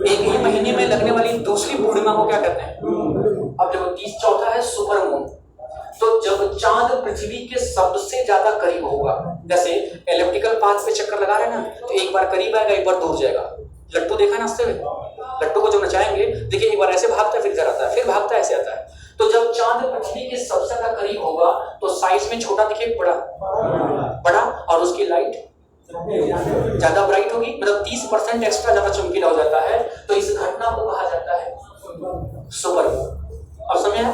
एक ही महीने में लगने वाली दूसरी पूर्णिमा को क्या कहते हैं? अब देखो 34 है सुपर मून। तो जब चांद पृथ्वी के सबसे ज्यादा करीब होगा, जैसे एलिप्टिकल पाथ पे चक्कर लगा रहे हैं ना, तो एक बार करीब आएगा, एक बार दूर जाएगा। लट्टू देखा ना नाचते हुए? लट्टू को जो नचाएंगे, देखिए एक बार ऐसे भागता है, फिर इधर आता है, फिर भागता है, ऐसे आता है। तो जब चांद पृथ्वी के सबसे ज्यादा करीब होगा तो साइज में छोटा दिखे, बड़ा, और उसकी लाइट ज्यादा ब्राइट होगी, मतलब 30% एक्स्ट्रा ज्यादा चमकीला हो जाता है। तो इस घटना को कहा जाता है सुपर मून। और समझे,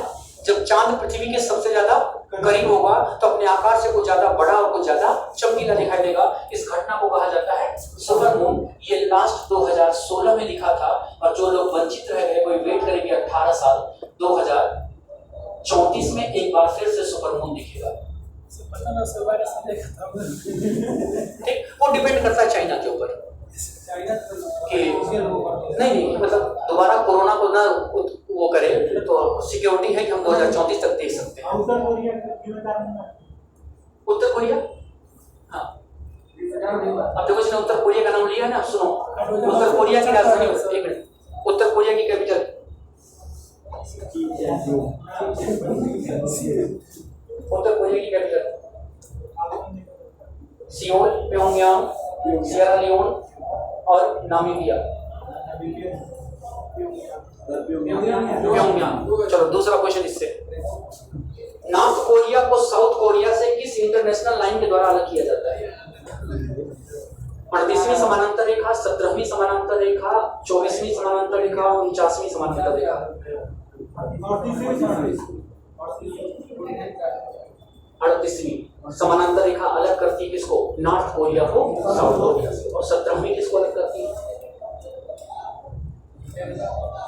जब चांद पृथ्वी के सबसे ज्यादा करीब होगा तो अपने आकार से कुछ ज्यादा बड़ा और कुछ ज्यादा चमकीला दिखाई देगा। इस घटना को कहा जाता है सुपर मून। ये लास्ट 2016 में दिखा था, और जो लोग वंचित रह गए कोई वेट करेंगे 18 साल, 2034 में एक बार फिर से सुपर मून दिखेगा। पता ना सब वायरस देखा था ठीक, वो डिपेंड करता है चाइना के ऊपर कि नहीं मतलब दोबारा कोरोना को ना वो करे तो सिक्योरिटी है कि हम 2034 तक देख सकते हैं। उत्तर कोरिया क्यों कारण है? उत्तर कोरिया, हाँ अब देखो जिसने उत्तर कोरिया का नाम लिया है ना, सुनो उत्तर कोरिया की राजधानी, एक मिनट, उत्तर कोरिया की कैपिटल उत्तर कोरिया की capital Seoul, Pyongyang, Sierra Leone और नामीबिया। प्योंगयांग। चलो दूसरा क्वेश्चन इससे, नॉर्थ कोरिया को साउथ कोरिया से किस इंटरनेशनल लाइन के द्वारा अलग किया जाता है? 38वीं समानांतर रेखा, 17वीं समानांतर रेखा, 24वीं समानांतर रेखा और 49वीं समानांतर रेखा। 38वीं समानांतर रेखा अलग करती है किसको? नॉर्थ कोरिया को साउथ कोरिया से। और 17वीं किसको अलग करती है?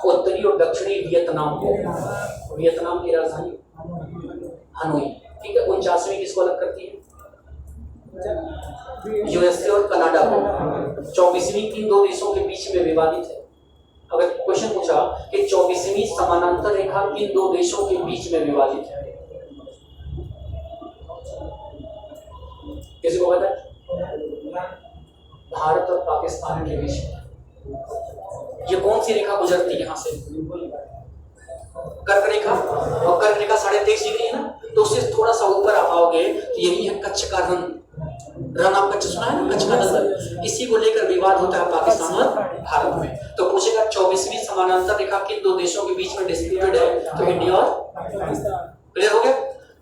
उत्तरी और दक्षिणी वियतनाम को। वियतनाम की राजधानी हनोई। ठीक है, 49वीं किसको अलग करती है? यूएसए और कनाडा को। 24वीं किन दो देशों के बीच में विवादित है? अगर क्वेश्चन पूछा कि 24वीं समानांतर रेखा किन दो देशों के बीच में विवादित है, किसी को पता है? भारत और पाकिस्तान के बीच में। ये कौन सी रेखा गुजरती है यहाँ से? कर्क रेखा। और कर्क रेखा 23.5 डिग्री है ना, तो उससे थोड़ा सा ऊपर आ पाओगे तो यही है कच्छ का रण। रण आप कच्छ सुना है ना, कच्छ का रण। इसी को लेकर विवाद होता है पाकिस्तान और भारत में। तो पूछेगा 24वीं समानांतर रेखा किन दो देशों के बीच में डिस्प्यूटेड है? तो इंडिया और क्लियर हो गया।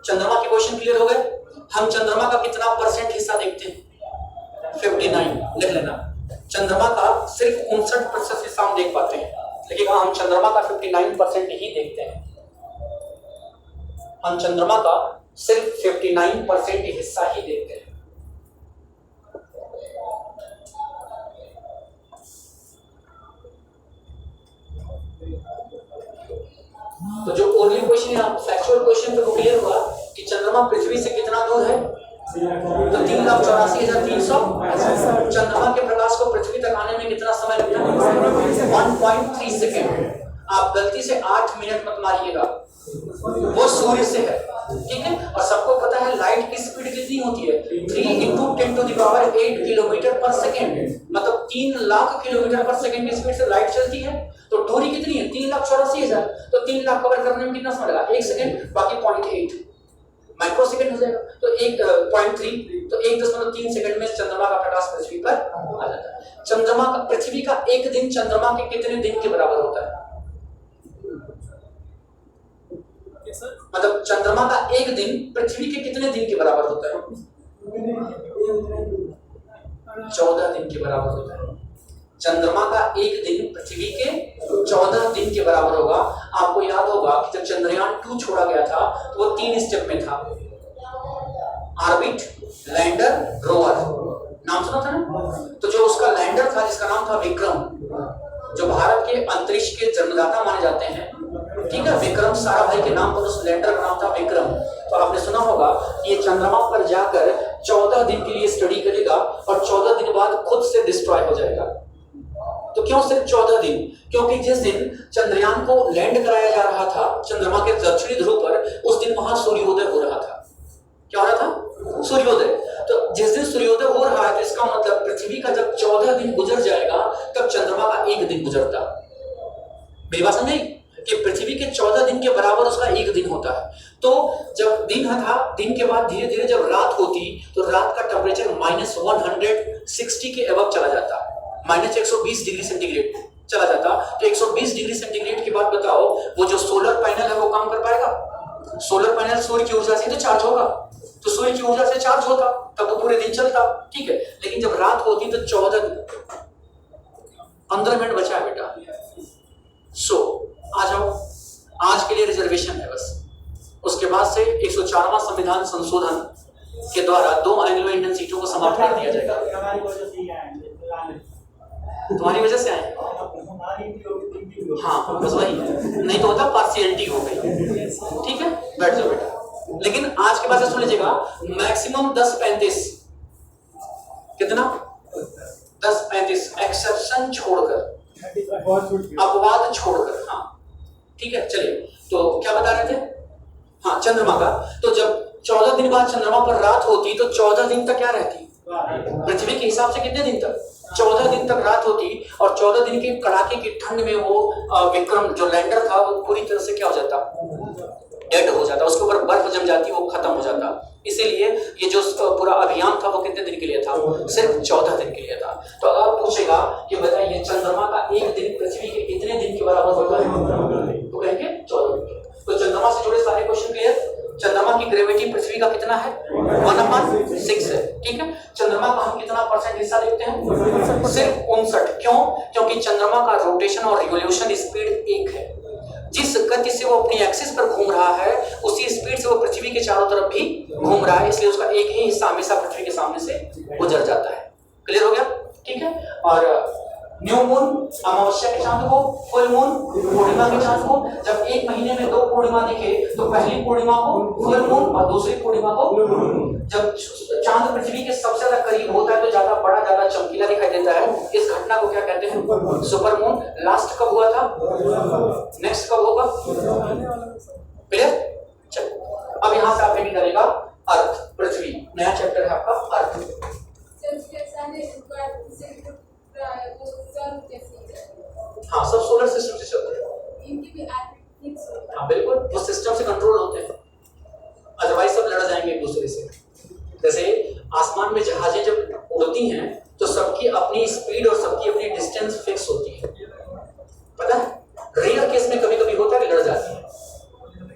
चंद्रमा के क्वेश्चन क्लियर हो गए। हम चंद्रमा का कितना परसेंट हिस्सा देखते हैं? 59, लिख लेना। चंद्रमा का सिर्फ 59% हिस्सा हम देख पाते हैं, लेकिन हम चंद्रमा का 59% ही देखते हैं। हम चंद्रमा का सिर्फ 59% हिस्सा ही देखते हैं। तो जो ओनली क्वेश्चन है, फैक्चुअल क्वेश्चन पे क्लियर हुआ कि चंद्रमा पृथ्वी से कितना दूर है? तो 3,84,300। चंद्रमा के प्रकाश को पृथ्वी तक आने में कितना समय लगता है? 1.3 सेकेंड। आप गलती से 8 मिनट मत मारिएगा, वो सूर्य से है। ठीक है, और सबको पता है लाइट की स्पीड कितनी होती है? 3 × 10⁸ किलोमीटर पर सेकेंड, मतलब 3 लाख किलोमीटर पर सेकेंड की स्पीड से लाइट चलती है। तो दूरी कितनी है? 3,84,000। तो 3 लाख कवर करने में कितना समय लगा? 1 सेकेंड, बाकी 0.8 माइक्रो सेकेंड हो जाएगा। तो 1.3, तो 1.3 सेकंड में चंद्रमा का प्रकाश पृथ्वी पर आ जाता है। चंद्रमा का, पृथ्वी का एक दिन चंद्रमा के कितने दिन के बराबर होता है? मतलब चंद्रमा का एक दिन पृथ्वी के कितने दिन के बराबर होता है? 14 दिन के बराबर होता है। चंद्रमा का एक दिन पृथ्वी के 14 दिन के बराबर होगा। आपको याद होगा कि जब चंद्रयान 2 छोड़ा गया था तो वो 3 स्टेप में था, ऑर्बिट, लैंडर, रोवर। नाम सुना था ना? तो जो उसका लैंडर था जिसका नाम था विक्रम, जो भारत के अंतरिक्ष के जन्मदाता माने जाते हैं, ठीक है, विक्रम साराभाई के नाम पर उस लैंडर का नाम था विक्रम। तो आपने सुना होगा कि ये चंद्रमा पर जाकर 14 दिन के लिए स्टडी करेगा और 14 दिन बाद खुद से डिस्ट्रॉय हो जाएगा। तो क्यों सिर्फ 14 दिन? क्योंकि जिस दिन चंद्रयान को लैंड कराया जा रहा था चंद्रमा के दक्षिणी ध्रुव पर, उस दिन वहां सूर्योदय हो रहा था। क्या हो रहा था? सूर्योदय। तो जिस दिन सूर्योदय हो रहा है तो इसका मतलब पृथ्वी का जब 14 दिन गुजर जाएगा तब चंद्रमा का एक दिन गुजरता। मेरी बात समझ आई? कि पृथ्वी के 14 दिन के बराबर उसका एक दिन होता है। तो जब दिन था, दिन के बाद धीरे धीरे जब रात होती तो रात का टेम्परेचर -160 के अबव चला जाता, -120 डिग्री सेंटीग्रेड चला जाता। तो 120 डिग्री सेंटीग्रेड के बाद बताओ वो जो सोलर पैनल है वो काम कर पाएगा? सोलर पैनल सूर्य की ऊर्जा से तो चार्ज होगा, तो सूर्य की ऊर्जा से चार्ज होता तब वो पूरे दिन चलता। ठीक है, लेकिन जब रात होती तो 15 मिनट बचा है बेटा। आ जाओ, आज के लिए रिजर्वेशन है बस। उसके बाद से 104वां संविधान संशोधन के द्वारा 2 एंग्लो इंडियन सीटों को समाप्त कर दिया जाएगा। तुम्हारी वजह से आए? हाँ, बस वही, नहीं तो होता पार्शियलिटी हो गई। ठीक है, बैठ जाओ बेटा। लेकिन आज के बाद से सुन लीजिएगा, मैक्सिमम 10:35, कितना 10:35 एक्सेप्शन छोड़कर, अपवाद छोड़कर। हाँ ठीक है, चलिए तो क्या बता रहे थे? हाँ चंद्रमा का, तो जब 14 दिन बाद चंद्रमा पर रात होती तो 14 दिन तक क्या रहती? पृथ्वी के हिसाब से कितने दिन तक? 14 दिन तक रात होती, और 14 दिन के कड़ाके की ठंड में वो विक्रम जो लैंडर था वो पूरी तरह से क्या हो जाता? डेड हो जाता, उसके ऊपर बर्फ जम जाती, वो खत्म हो जाता। इसीलिए ये जो पूरा अभियान था वो कितने दिन के लिए था? सिर्फ 14 दिन के लिए था। तो अब पूछेगा कि बताइए चंद्रमा का एक दिन पृथ्वी के कितने दिन के बराबर होता है? तो कहेंगे 14 दिन। तो चंद्रमा से जुड़े सारे क्वेश्चन क्लियर। चंद्रमा की ग्रेविटी पृथ्वी का कितना है? 1/6 है। ठीक है, चंद्रमा का हम कितना % हिस्सा देखते हैं? सिर्फ 59। क्यों? क्योंकि चंद्रमा का रोटेशन और रिवोल्यूशन स्पीड एक है। जिस गति से वो अपनी एक्सिस पर घूम रहा है उसी स्पीड से वो पृथ्वी के चारों तरफ भी घूम रहा है, इसलिए उसका एक ही हिस्सा हमेशा पृथ्वी के सामने से गुजर जाता है। क्लियर हो गया? ठीक है। और न्यू मून अमावस्या के चांद को, फुल मून पूर्णिमा के चांद को, जब एक महीने में 2 पूर्णिमा दिखे तो पहली पूर्णिमा को फुल मून और दूसरी पूर्णिमा को, जब चांद पृथ्वी के सबसे ज्यादा करीब होता है तो ज्यादा बड़ा, ज्यादा चमकीला दिखाई देता है। इस घटना को क्या कहते हैं? Super moon. लास्ट कब हुआ था? नेक्स्ट कब होगा? क्लियर? चलो अब यहाँ से आप रेडी करेगा अर्थ, पृथ्वी, नया चैप्टर है आपका अर्थ। हाँ सब सोलर सिस्टम से चलते हैं। हाँ बिल्कुल, वो सिस्टम से कंट्रोल होते हैं, अदरवाइज सब लड़ जाएंगे एक दूसरे से। जैसे आसमान में जहाजें जब उड़ती हैं तो सबकी अपनी स्पीड और सबकी अपनी डिस्टेंस फिक्स होती है, पता है? रेयर केस में कभी कभी होता है कि लड़ जाती है,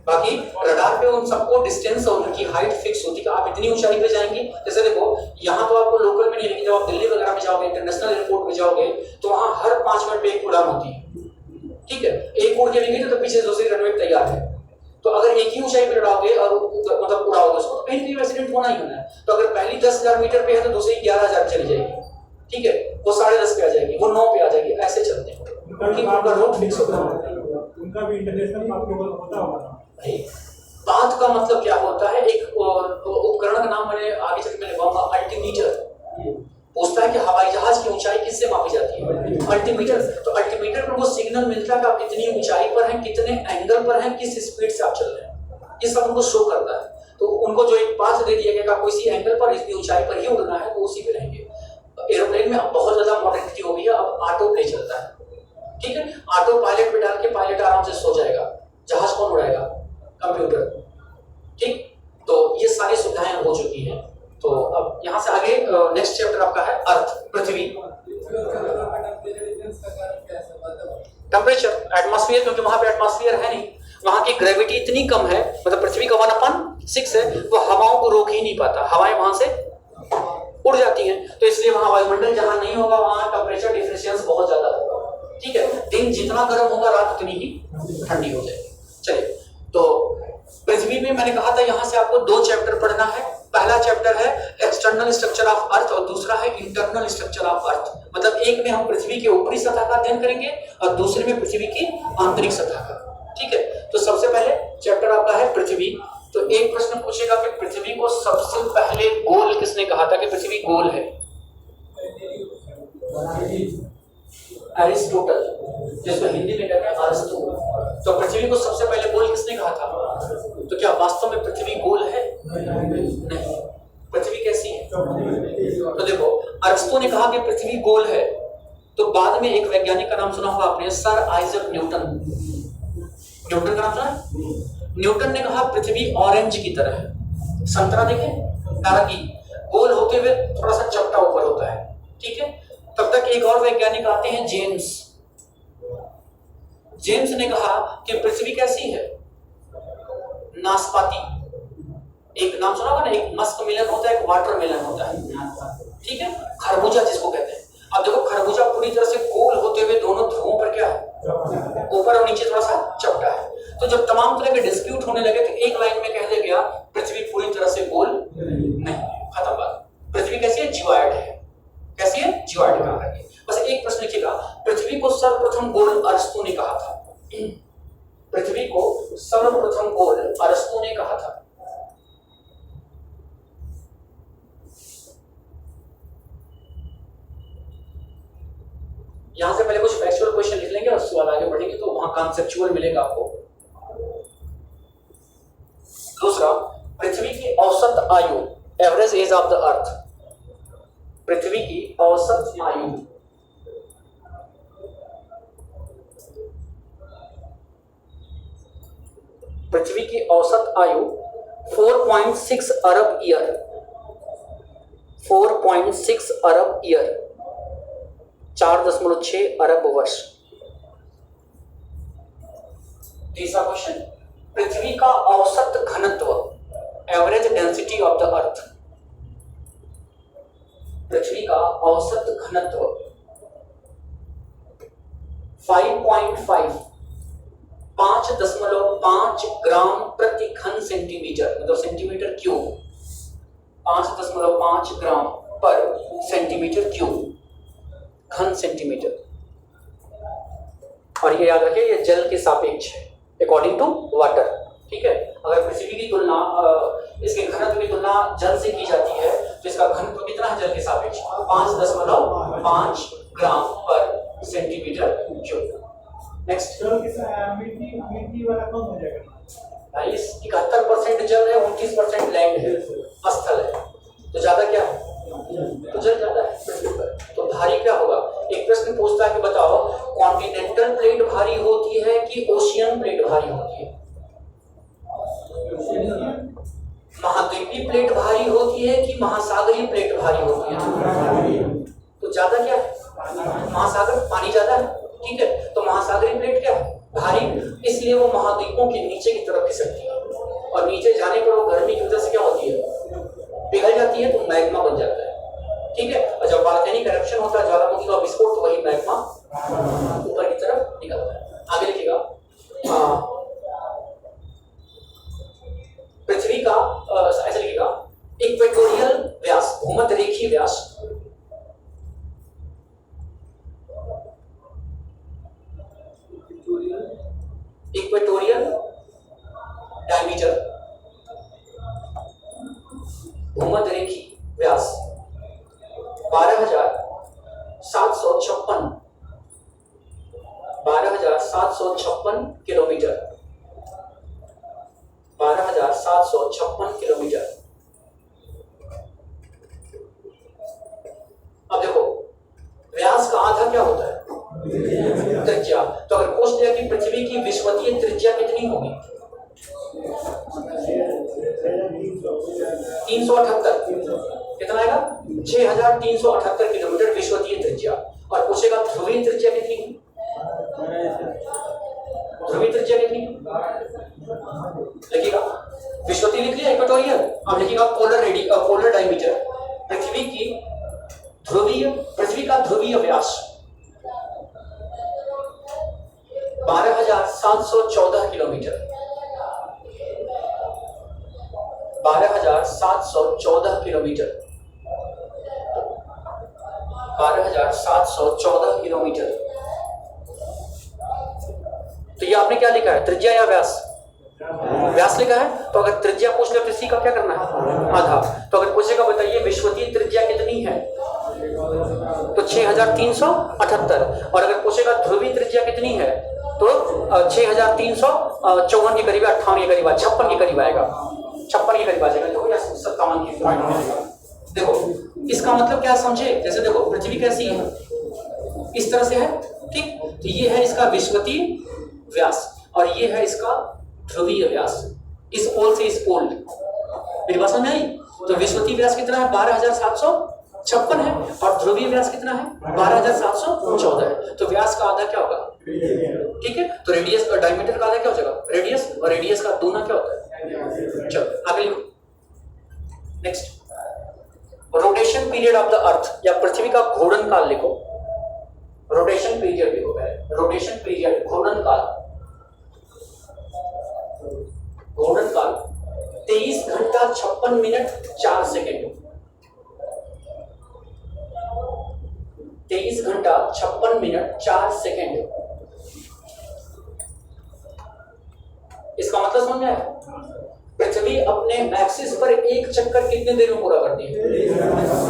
बाकी रडार पे उन सबको डिस्टेंस और उनकी हाइट फिक्स होती है कि आप इतनी ऊंचाई पे जाएंगे। जैसे देखो यहाँ तो आपको लोकल में नहीं, लेकिन जब आप दिल्ली वगैरह में जाओगे, इंटरनेशनल एयरपोर्ट में जाओगे तो वहाँ हर 5 मिनट पे एक उड़ान होती है। ठीक है, एक उड़ के भी गई तो पीछे दूसरी रनवे तैयार है। तो अगर एक ही ऊंचाई पे उड़ाओगे और मतलब उड़ाओगे उसको तो कहीं ना कहीं एक्सीडेंट होना ही होना है। तो अगर पहली 10,000 मीटर पे है तो दूसरी 11,000 चली जाएगी। ठीक है, वो 10.5 पे आ जाएगी, वो 9 पे आ जाएगी, ऐसे चलते हैं क्योंकि उनका रूट फिक्स होता है। उनका भी इंटरनेशनल मार्केट होता होगा। बात का मतलब क्या होता है? एक उपकरण का नाम मैंने आगे चल के मैं लिखवाऊंगा, अल्टीमीटर। पूछता है कि हवाई जहाज की ऊंचाई किससे मापी जाती है? अल्टीमीटर। तो अल्टीमीटर पर वो सिग्नल मिलता है कि आप कितनी ऊंचाई पर हैं, कितने एंगल पर हैं, किस स्पीड से आप चल रहे हैं, ये सब उनको शो करता है। तो उनको जो एक पाथ दे दिया गया कि आपको इसी एंगल पर, इतनी ऊंचाई पर ही उड़ना है, तो उसी पे रहेंगे। एरोप्लेन में अब बहुत ज्यादा मॉडर्निटी हो गई है, अब ऑटो प्ले चलता है। ठीक है, ऑटो पायलट पे डाल के पायलट आराम से सो जाएगा, जहाज कौन उड़ाएगा? कंप्यूटर। ठीक, तो ये सारी सुविधाएं हो चुकी हैं। तो अब यहाँ से आगे नेक्स्ट चैप्टर आपका है अर्थ, पृथ्वी। टेम्परेचर, एटमॉस्फेयर, क्योंकि वहां पे एटमॉस्फेयर है नहीं, वहां की ग्रेविटी इतनी कम है, मतलब पृथ्वी का 1/6 है, वो हवाओं को रोक ही नहीं पाता, हवाएं वहां से उड़ जाती हैं। तो इसलिए वहां वायुमंडल जहां नहीं होगा वहां टेम्परेचर डिफरेंशियल्स बहुत ज्यादा होगा। ठीक है, दिन जितना गर्म होगा रात उतनी ही ठंडी हो जाएगी। चलिए, तो पृथ्वी में मैंने कहा था यहाँ से आपको 2 चैप्टर पढ़ना है। पहला चैप्टर है एक्सटर्नल स्ट्रक्चर ऑफ अर्थ और दूसरा है इंटरनल स्ट्रक्चर ऑफ अर्थ। मतलब एक में हम पृथ्वी के ऊपरी सतह का अध्ययन करेंगे और दूसरे में पृथ्वी की आंतरिक सतह का। ठीक है, तो सबसे पहले चैप्टर आपका है पृथ्वी। तो एक प्रश्न पूछेगा कि पृथ्वी को सबसे पहले गोल किसने कहा था कि पृथ्वी गोल है? एरिस्टोटल, जिसको हिंदी में कहते हैं अरस्तु। तो पृथ्वी को सबसे पहले गोल किसने कहा था? तो क्या वास्तव में पृथ्वी गोल है? नहीं। पृथ्वी कैसी है? तो देखो, अरस्तु ने कहा कि पृथ्वी गोल है, तो बाद में एक वैज्ञानिक का नाम सुना होगा आपने, सर आइजक न्यूटन। न्यूटन का नाम सुना है? न्यूटन ने कहा पृथ्वी ऑरेंज की तरह है। संतरा देखे, नारंगी, गोल होते हुए थोड़ा सा चपटा ऊपर होता है। ठीक है, तब तक एक और वैज्ञानिक आते हैं, जेम्स। जेम्स ने कहा कि पृथ्वी कैसी है? नाशपाती। एक नाम सुना होगा ना, एक मस्क मिलन होता है, एक वाटर मिलन होता है। ठीक है, खरबूजा जिसको कहते हैं। अब देखो, खरबूजा पूरी तरह से गोल होते हुए दोनों ध्रुवों पर क्या है? ऊपर और नीचे थोड़ा सा चपटा है। तो जब तमाम तरह के डिस्प्यूट होने लगे तो एक लाइन में कह दिया गया पृथ्वी पूरी तरह से गोल नहीं। खत्म बात। पृथ्वी कैसी है? जियोइड है। कैसी है? जियोइड कहा है। बस एक प्रश्न लिखिएगा, पृथ्वी को सर्वप्रथम गोल अरस्तु ने कहा था। पृथ्वी को सर्वप्रथम गोल अरस्तु ने कहा था। यहां से पहले कुछ फैक्चुअल क्वेश्चन लिख लेंगे और उसके बाद आगे बढ़ेंगे तो वहां कॉन्सेप्चुअल मिलेगा आपको। दूसरा, पृथ्वी की औसत आयु, average age of the earth. पृथ्वी की औसत आयु, पृथ्वी की औसत आयु 4.6 अरब ईयर, 4.6 अरब ईयर, 4.6 अरब वर्ष। तीसरा क्वेश्चन, पृथ्वी का औसत घनत्व, average density of the earth. पृथ्वी का औसत घनत्व 5.5 ग्राम प्रति घन सेंटीमीटर, मतलब सेंटीमीटर क्यूब, 5.5 ग्राम पर सेंटीमीटर क्यूब, घन सेंटीमीटर। और ये याद रखिए, ये जल के सापेक्ष है, अकॉर्डिंग टू वाटर। ठीक है, अगर पृथ्वी की तुलना इसके घनत्व की तुलना जल से की जाती है तो इसका घनत्व कितना है जल के सापेक्ष? 5.5 ग्राम पर सेंटीमीटर क्यूब। नेक्स्ट, मिट्टी वाला कम हो जाएगा। 71% जल है, 29% लैंड है, स्थल है, तो ज्यादा क्या है? तो जल ज्यादा है पृथ्वी पर, तो भारी क्या होगा? एक प्रश्न पूछता है कि बताओ कॉन्टिनेंटल प्लेट भारी होती है कि ओशियन प्लेट भारी होती है? महाद्वीपीय प्लेट भारी होती है कि महासागरीय प्लेट भारी होती है? तो ज्यादा क्या है? महासागर, पानी ज्यादा है। ठीक है, तो महासागरीय प्लेट क्या है? भारी, इसलिए वो महाद्वीपों के नीचे की तरफ खिसकती है और नीचे जाने पर वो गर्मी की वजह से क्या होती है? पिघल जाती है, तो मैग्मा बन जाता है। ठीक है, और जब वोल्केनिक इरप्शन होता है, ज्वालामुखी का विस्फोट, तो वही मैग्मा ऊपर की तरफ निकलता है। आगे लिखिएगा, पृथ्वी का ऐसे लिखिएगा, इक्वेटोरियल व्यास, भूमध्य रेखीय व्यास, इक्वेटोरियल डायमीटर, भूमध्य रेखीय व्यास 12,756 किलोमीटर, 12,756 किलोमीटर। अब देखो, व्यास का आधा क्या होता है? त्रिज्या। तो अगर पूछ लिया कि पृथ्वी की विषुवतीय त्रिज्या कितनी होगी? 378, कितना आएगा? 6,378 किलोमीटर विषुवतीय त्रिज्या। और पूछेगा ध्रुवीय त्रिज्या कितनी? ध्रुवीय त्रिज्या कितनी? लिखिएगा, विषुवतीय लिख लिया, इक्वेटोरियल। अब लिखिएगा पोलर डायमीटर, पृथ्वी का ध्रुवीय व्यास 12,714 किलोमीटर, 12,714 किलोमीटर, 12,714 किलोमीटर। तो ये आपने क्या लिखा है, त्रिज्या या व्यास? व्यास लिखा है। तो अगर त्रिज्या पूछ ले तो इसी का क्या करना है? आधा। तो अगर पूछेगा बताइए विषुवतीय त्रिज्या कितनी है, तो 6,378। और अगर पूछेगा ध्रुवीय त्रिज्या कितनी है, तो 6,354 के करीब, 58 के करीब, 56 के करीब आएगा, 56 के करीब आ जाएगा, तो 57 के करीब। देखो इसका मतलब क्या समझे? जैसे देखो पृथ्वी कैसी है, इस तरह से है, ठीक। तो ये है इसका विषुवतीय व्यास और ये है इसका ध्रुवीय व्यास, इस पोल से इस पोल। मेरी बात समझ में आई? तो विषुवतीय व्यास कितना है? 12,756 है और ध्रुवीय व्यास कितना है? 12,714 है। तो व्यास का आधा क्या होगा? ठीक है। तो रेडियस और डायमीटर का आधा क्या हो जाएगा? रेडियस, और रेडियस का दूना क्या होता है? चलो आगे लिखो। Next, rotation period of the अर्थ या पृथ्वी का घूर्णन काल लिखो। रोटेशन पीरियड लिखो पहले, रोटेशन पीरियड, घूर्णन काल। घूर्णन काल 23 घंटा 56 मिनट 4 सेकेंड, 23 घंटा 56 मिनट 4 सेकेंड। इसका मतलब समझ में आया? पृथ्वी अपने एक्सिस पर एक चक्कर कितने देर में पूरा करती है?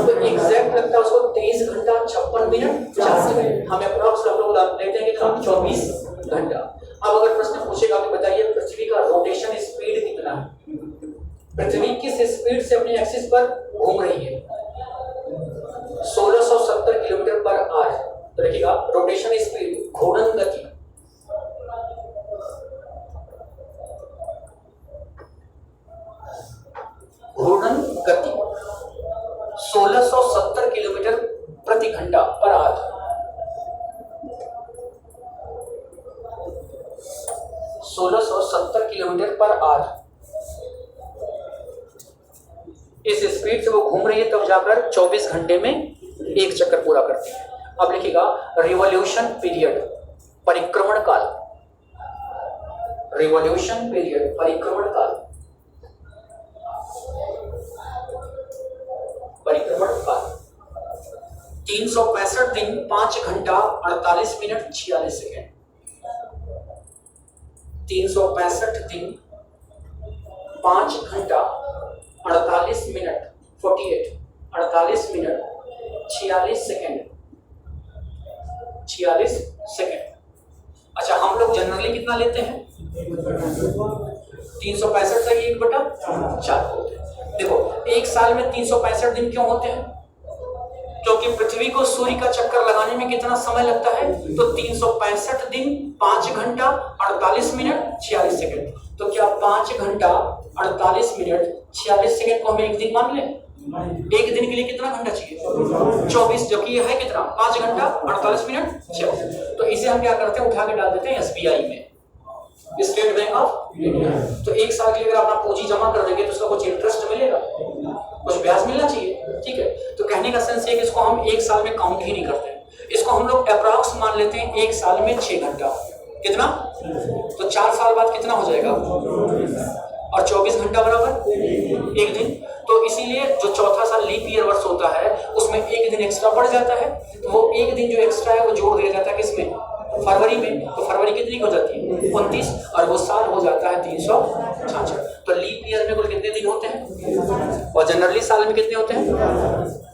तो एग्जैक्ट लगता है उसको 23 घंटा 56 मिनट 4 सेकंड। हम अप्रॉक्स हम लोग लेते हैं कि 24 घंटा। अब अगर प्रश्न पूछेगा कि बताइए पृथ्वी का रोटेशन स्पीड कितना है, पृथ्वी किस स्पीड से अपने एक्सिस पर घूम रही है? 1670 किलोमीटर पर आवर। तो देखिएगा रोटेशन स्पीड, घूर्णन गति, घूर्णन गति 1670 किलोमीटर प्रति घंटा per hour. 1670 kilometre per hour इस स्पीड से वो घूम रही है, तब जाकर 24 घंटे में एक चक्कर पूरा करती है। अब लिखिएगा रिवॉल्यूशन पीरियड, परिक्रमण काल, रिवॉल्यूशन पीरियड, परिक्रमण काल, परिक्रमण काल 365 दिन 5 घंटा 48 मिनट 46 सेकेंड। 365 दिन 5 घंटा 48 मिनट 48 मिनट 46 सेकेंड, 46 सेकेंड। अच्छा, हम लोग जनरली कितना लेते हैं? 365 का 1/4 होते हैं। देखो एक साल में 365 दिन क्यों होते हैं? क्योंकि पृथ्वी को सूर्य का चक्कर लगाने में कितना समय लगता है? तो 365 दिन 5 घंटा 48 मिनट 46 सेकेंड। तो क्या 5 घंटा 48 मिनट 46 सेकेंड को हम एक दिन मान लें? एक दिन के लिए कितना घंटा चाहिए? 24, जबकि ये है कितना? 5 घंटा 48 मिनट 46। तो इसे हम क्या करते हैं, उठा के डाल देते हैं एसबीआई में, स्टेट बैंक ऑफ इंडिया। तो एक साल के लिए अगर अपना पूंजी जमा कर देंगे तो उसका कुछ इंटरेस्ट मिलेगा, कुछ ब्याज मिलना चाहिए, ठीक है। तो कहने का सेंस है कि इसको हम एक साल में काउंट ही नहीं करते, इसको हम लोग अप्रॉक्स मान लेते हैं एक साल में 6 घंटा। कितना? तो 4 साल बाद कितना हो जाएगा? और 24 घंटा बराबर एक दिन। तो इसीलिए जो चौथा साल लीप ईयर वर्ष होता है उसमें एक दिन एक्स्ट्रा बढ़ जाता है। तो वो एक दिन जो एक्स्ट्रा है वो जोड़ दिया जाता है किसमें? फरवरी में। तो फरवरी कितनी हो जाती है? 29, और वो साल हो जाता है 366। तो लीप ईयर में कुल कितने दिन होते हैं और जनरली साल में कितने होते हैं?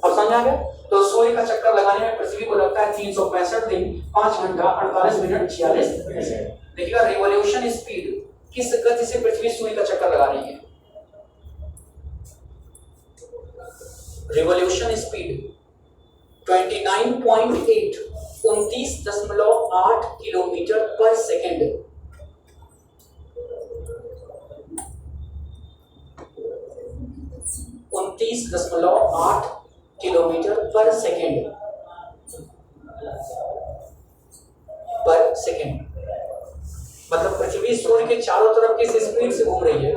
अब समझ आ गया? तो सूर्य का चक्कर लगाने में पृथ्वी को लगता है 365 दिन 5 घंटा 48 मिनट 46 सेकंड। देखिएगा रिवॉल्यूशन स्पीड, किस गति से पृथ्वी सूर्य का चक्कर लगा रही है? रिवॉल्यूशन स्पीड 29.8 29.8 किलोमीटर पर सेकेंड। 29.8 किलोमीटर पर सेकेंड मतलब पृथ्वी सूर्य के चारों तरफ किस स्पीड से घूम रही है?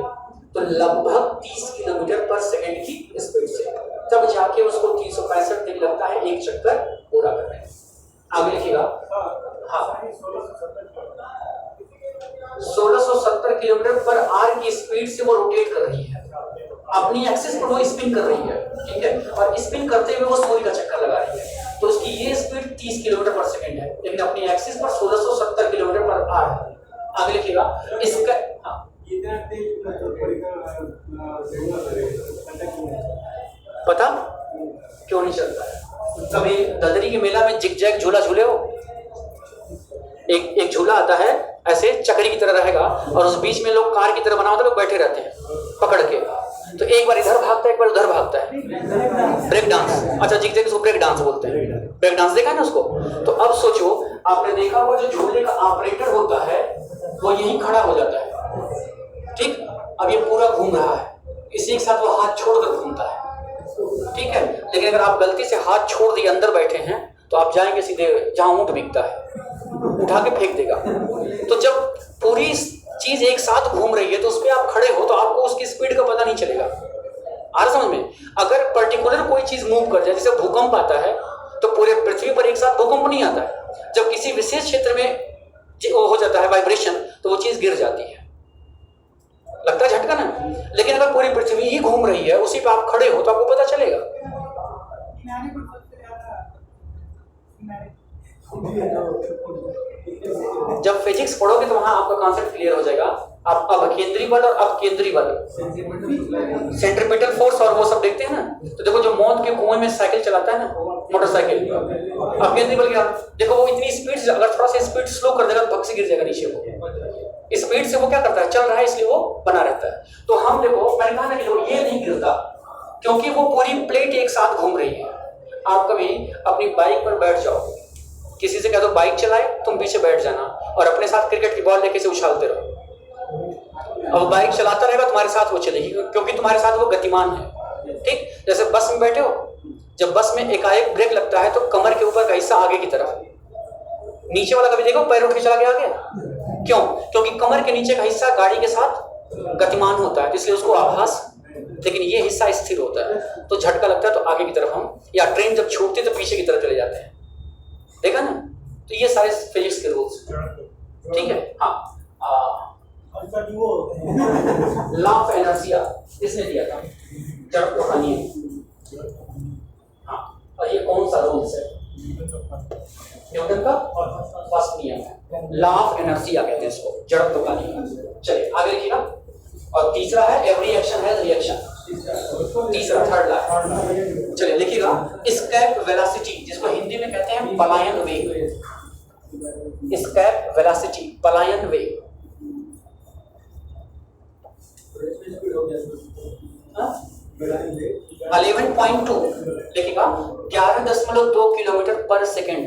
तो लगभग 30 किलोमीटर पर सेकेंड की स्पीड से, तब जाके उसको 365 दिन लगता है एक चक्कर पूरा करने में। आगे लिखिएगा, हाँ 1670 किलोमीटर पर आवर की स्पीड से वो रोटेट कर रही है, अपनी एक्सिस पर वो स्पिन कर रही है, ठीक है। और स्पिन करते हुए वो सूर्य का चक्कर लगा रही है। तो उसकी ये स्पीड 30 किलोमीटर पर सेकंड है, लेकिन अपनी एक्सिस पर 1670 किलोमीटर पर आवर है। आगे लिखिएगा, इसका हाँ पता क्यों नहीं चलता है? कभी ददरी के मेला में जिग जैग झूला झूले हो? एक झूला आता है ऐसे चक्री की तरह रहेगा और उस बीच में लोग कार की तरह बना होता है, लोग बैठे रहते हैं पकड़ के। तो एक बार इधर भागता है, एक बार उधर भागता है। ब्रेक डांस, अच्छा जिग जैग उसको ब्रेक डांस बोलते हैं। ब्रेक डांस देखा है ना उसको? तो अब सोचो, आपने देखा हुआ जो झूले का ऑपरेटर होता है वो यहीं खड़ा हो जाता है, ठीक। अब ये पूरा घूम रहा है, इसी के साथ वो हाथ छोड़कर घूमता है, ठीक है। लेकिन अगर आप गलती से हाथ छोड़ दिए, अंदर बैठे हैं, तो आप जाएंगे सीधे जहां ऊंट बिकता है, उठा के फेंक देगा। तो जब पूरी चीज एक साथ घूम रही है तो उस पर आप खड़े हो तो आपको उसकी स्पीड का पता नहीं चलेगा। आ रहा समझ में? अगर पर्टिकुलर कोई चीज मूव कर जाए, जैसे भूकंप आता है तो पूरे पृथ्वी पर एक साथ भूकंप नहीं आता है। जब किसी विशेष क्षेत्र में वो हो जाता है वाइब्रेशन, तो वो चीज गिर जाती है, लगता है झटका ना। लेकिन अगर पूरी पृथ्वी ही घूम रही है, उसी पे आप खड़े हो तो आपको पता चलेगा। जब फिजिक्स पढ़ोगे तो वहां आपका कॉन्सेप्ट क्लियर हो जाएगा अब केंद्रीय बल और अपकेंद्रीय बल, सेंट्रीपिटल फोर्स और वो सब देखते हैं ना। तो देखो जो मौत के कुएं में साइकिल चलाता है ना, मोटरसाइकिल, अपकेंद्रीय बल क्या, देखो वो इतनी स्पीड से, अगर थोड़ा सा स्पीड स्लो कर देगा तो भग से गिर जाएगा नीचे। वो स्पीड से वो क्या करता है, चल रहा है इसलिए वो बना रहता है। तो हम देखो, मैंने कहा ना कि देखो ये नहीं गिरता क्योंकि वो पूरी प्लेट एक साथ घूम रही है। आप कभी अपनी बाइक पर बैठ जाओ, किसी से कह दो बाइक चलाए, तुम पीछे बैठ जाना और अपने साथ क्रिकेट की बॉल लेके से उछालते रहो। अब बाइक चलाता रहेगा, तुम्हारे साथ वो चलेगी क्योंकि तुम्हारे साथ वो गतिमान है। ठीक, जैसे बस में बैठे हो, जब बस में एकाएक ब्रेक लगता है तो कमर के ऊपर का हिस्सा आगे की तरफ, नीचे वाला कभी देखो पैर उठ के चला गया आगे, क्यों? क्योंकि कमर के नीचे का हिस्सा गाड़ी के साथ गतिमान होता है, इसलिए उसको आभास, लेकिन ये हिस्सा स्थिर होता है। तो झटका लगता है तो आगे की तरफ हम, या ट्रेन जब छूटती है तो पीछे की तरफ चले जाते हैं। देखा ना? तो ये सारे फिजिक्स के रूल्स, ठीक है। हाँ, लॉ ऑफ इनर्शिया इसने दिया था, जड़त्व का नियम। हाँ, और ये कौन सा रूल्स है? न्यूटन का फर्स्ट नियम है, लॉ ऑफ इनर्शिया कहते हैं इसको, जड़त्व का नियम। चलिए आगे लिखिएगा। और तीसरा है एवरी एक्शन हैज रिएक्शन, तीसरा थर्ड लॉ। चलिए लिखिएगा, एस्केप वेलोसिटी, जिसको हिंदी में कहते हैं पलायन वेग, एस्केप वेलोसिटी, पलायन वेग। 11.2 लिखिएगा, 11.2 किलोमीटर पर सेकेंड।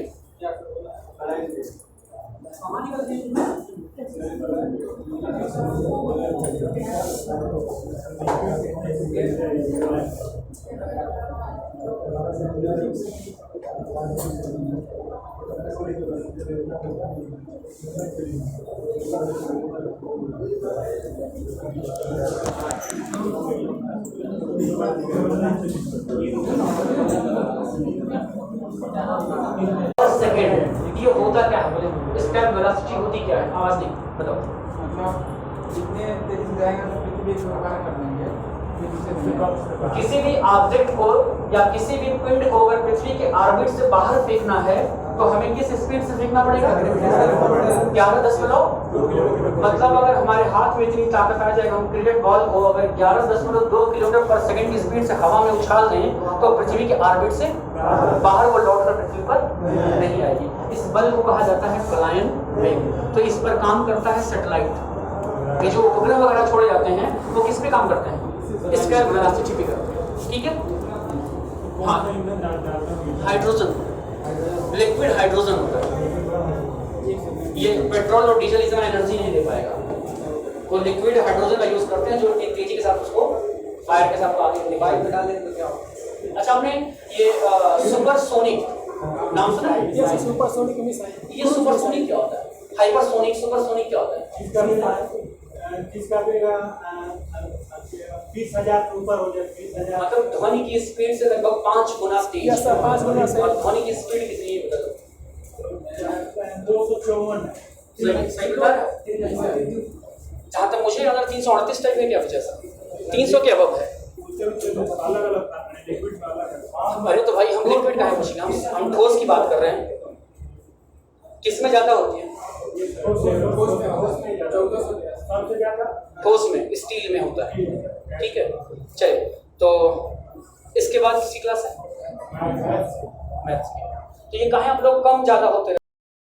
सेकेंड, ये होता क्या है बोले? स्टेप वेलोसिटी होती क्या है? आवाज नहीं, बताओ। मतलब जितने तेजी से जाएंगे तो पृथ्वी को कवर कर देंगे। किसी भी ऑब्जेक्ट को या किसी भी पिंड को अगर पृथ्वी के ऑर्बिट से बाहर फेंकना है तो हमें किस स्पीड से फेंकना पड़ेगा? 11.2। मतलब अगर हमारे हाथ में इतनी ताकत आ जाएगा, हम क्रिकेट बॉल को अगर 11.2 किलोमीटर पर सेकंड की स्पीड से हवा में उछाल दें तो पृथ्वी के ऑर्बिट से बाहर वो लौटकर पृथ्वी पर नहीं आएगी। इस बल को कहा जाता है पलायन वेग। तो इस पर काम करता है सैटेलाइट। ये जो उपग्रह वगैरह छोड़े जाते हैं वो किस पे काम करते हैं? इसका वेलोसिटी पे करते हैं। ठीक है। हाँ, हाइड्रोजन, लिक्विड हाइड्रोजन होता है। ये पेट्रोल और डीजल इतना एनर्जी नहीं दे पाएगा। वो लिक्विड हाइड्रोजन का यूज करते हैं जो तेजी के साथ उसको फायर के साथ आगे बाइक में डाल देंगे तो क्या होगा? अच्छा, हमने ये सुपरसोनिक नाम सुना है? ये सुपरसोनिक मिसाइल। ये सुपरसोनिक क्या होता है? हाइपरसोनिक, सुपरसोनिक क्या होता है? इसका 20,000 ऊपर हो जाए, 20,000 मतलब ध्वनि की स्पीड से लगभग 5 गुना तेज। यस सर, 5 गुना से। और ध्वनि की स्पीड कितनी है बता दो? 254 सही बता रहा है? जहाँ तक मुझे अगर 338 टाइप है क्या कुछ ऐसा? 300 के अबव है। अलग-अलग लिक्विड का अलग है। अरे तो भाई हम लिक्विड का है मशीन, हम ठोस की बात कर रहे हैं। किस में ज्यादा होती है? ठोस में, स्टील में होता है। ठीक है, चलिए। तो इसके बाद किसी क्लास है मैथ्स की। तो ये कहाँ आप लोग कम ज्यादा होते हैं?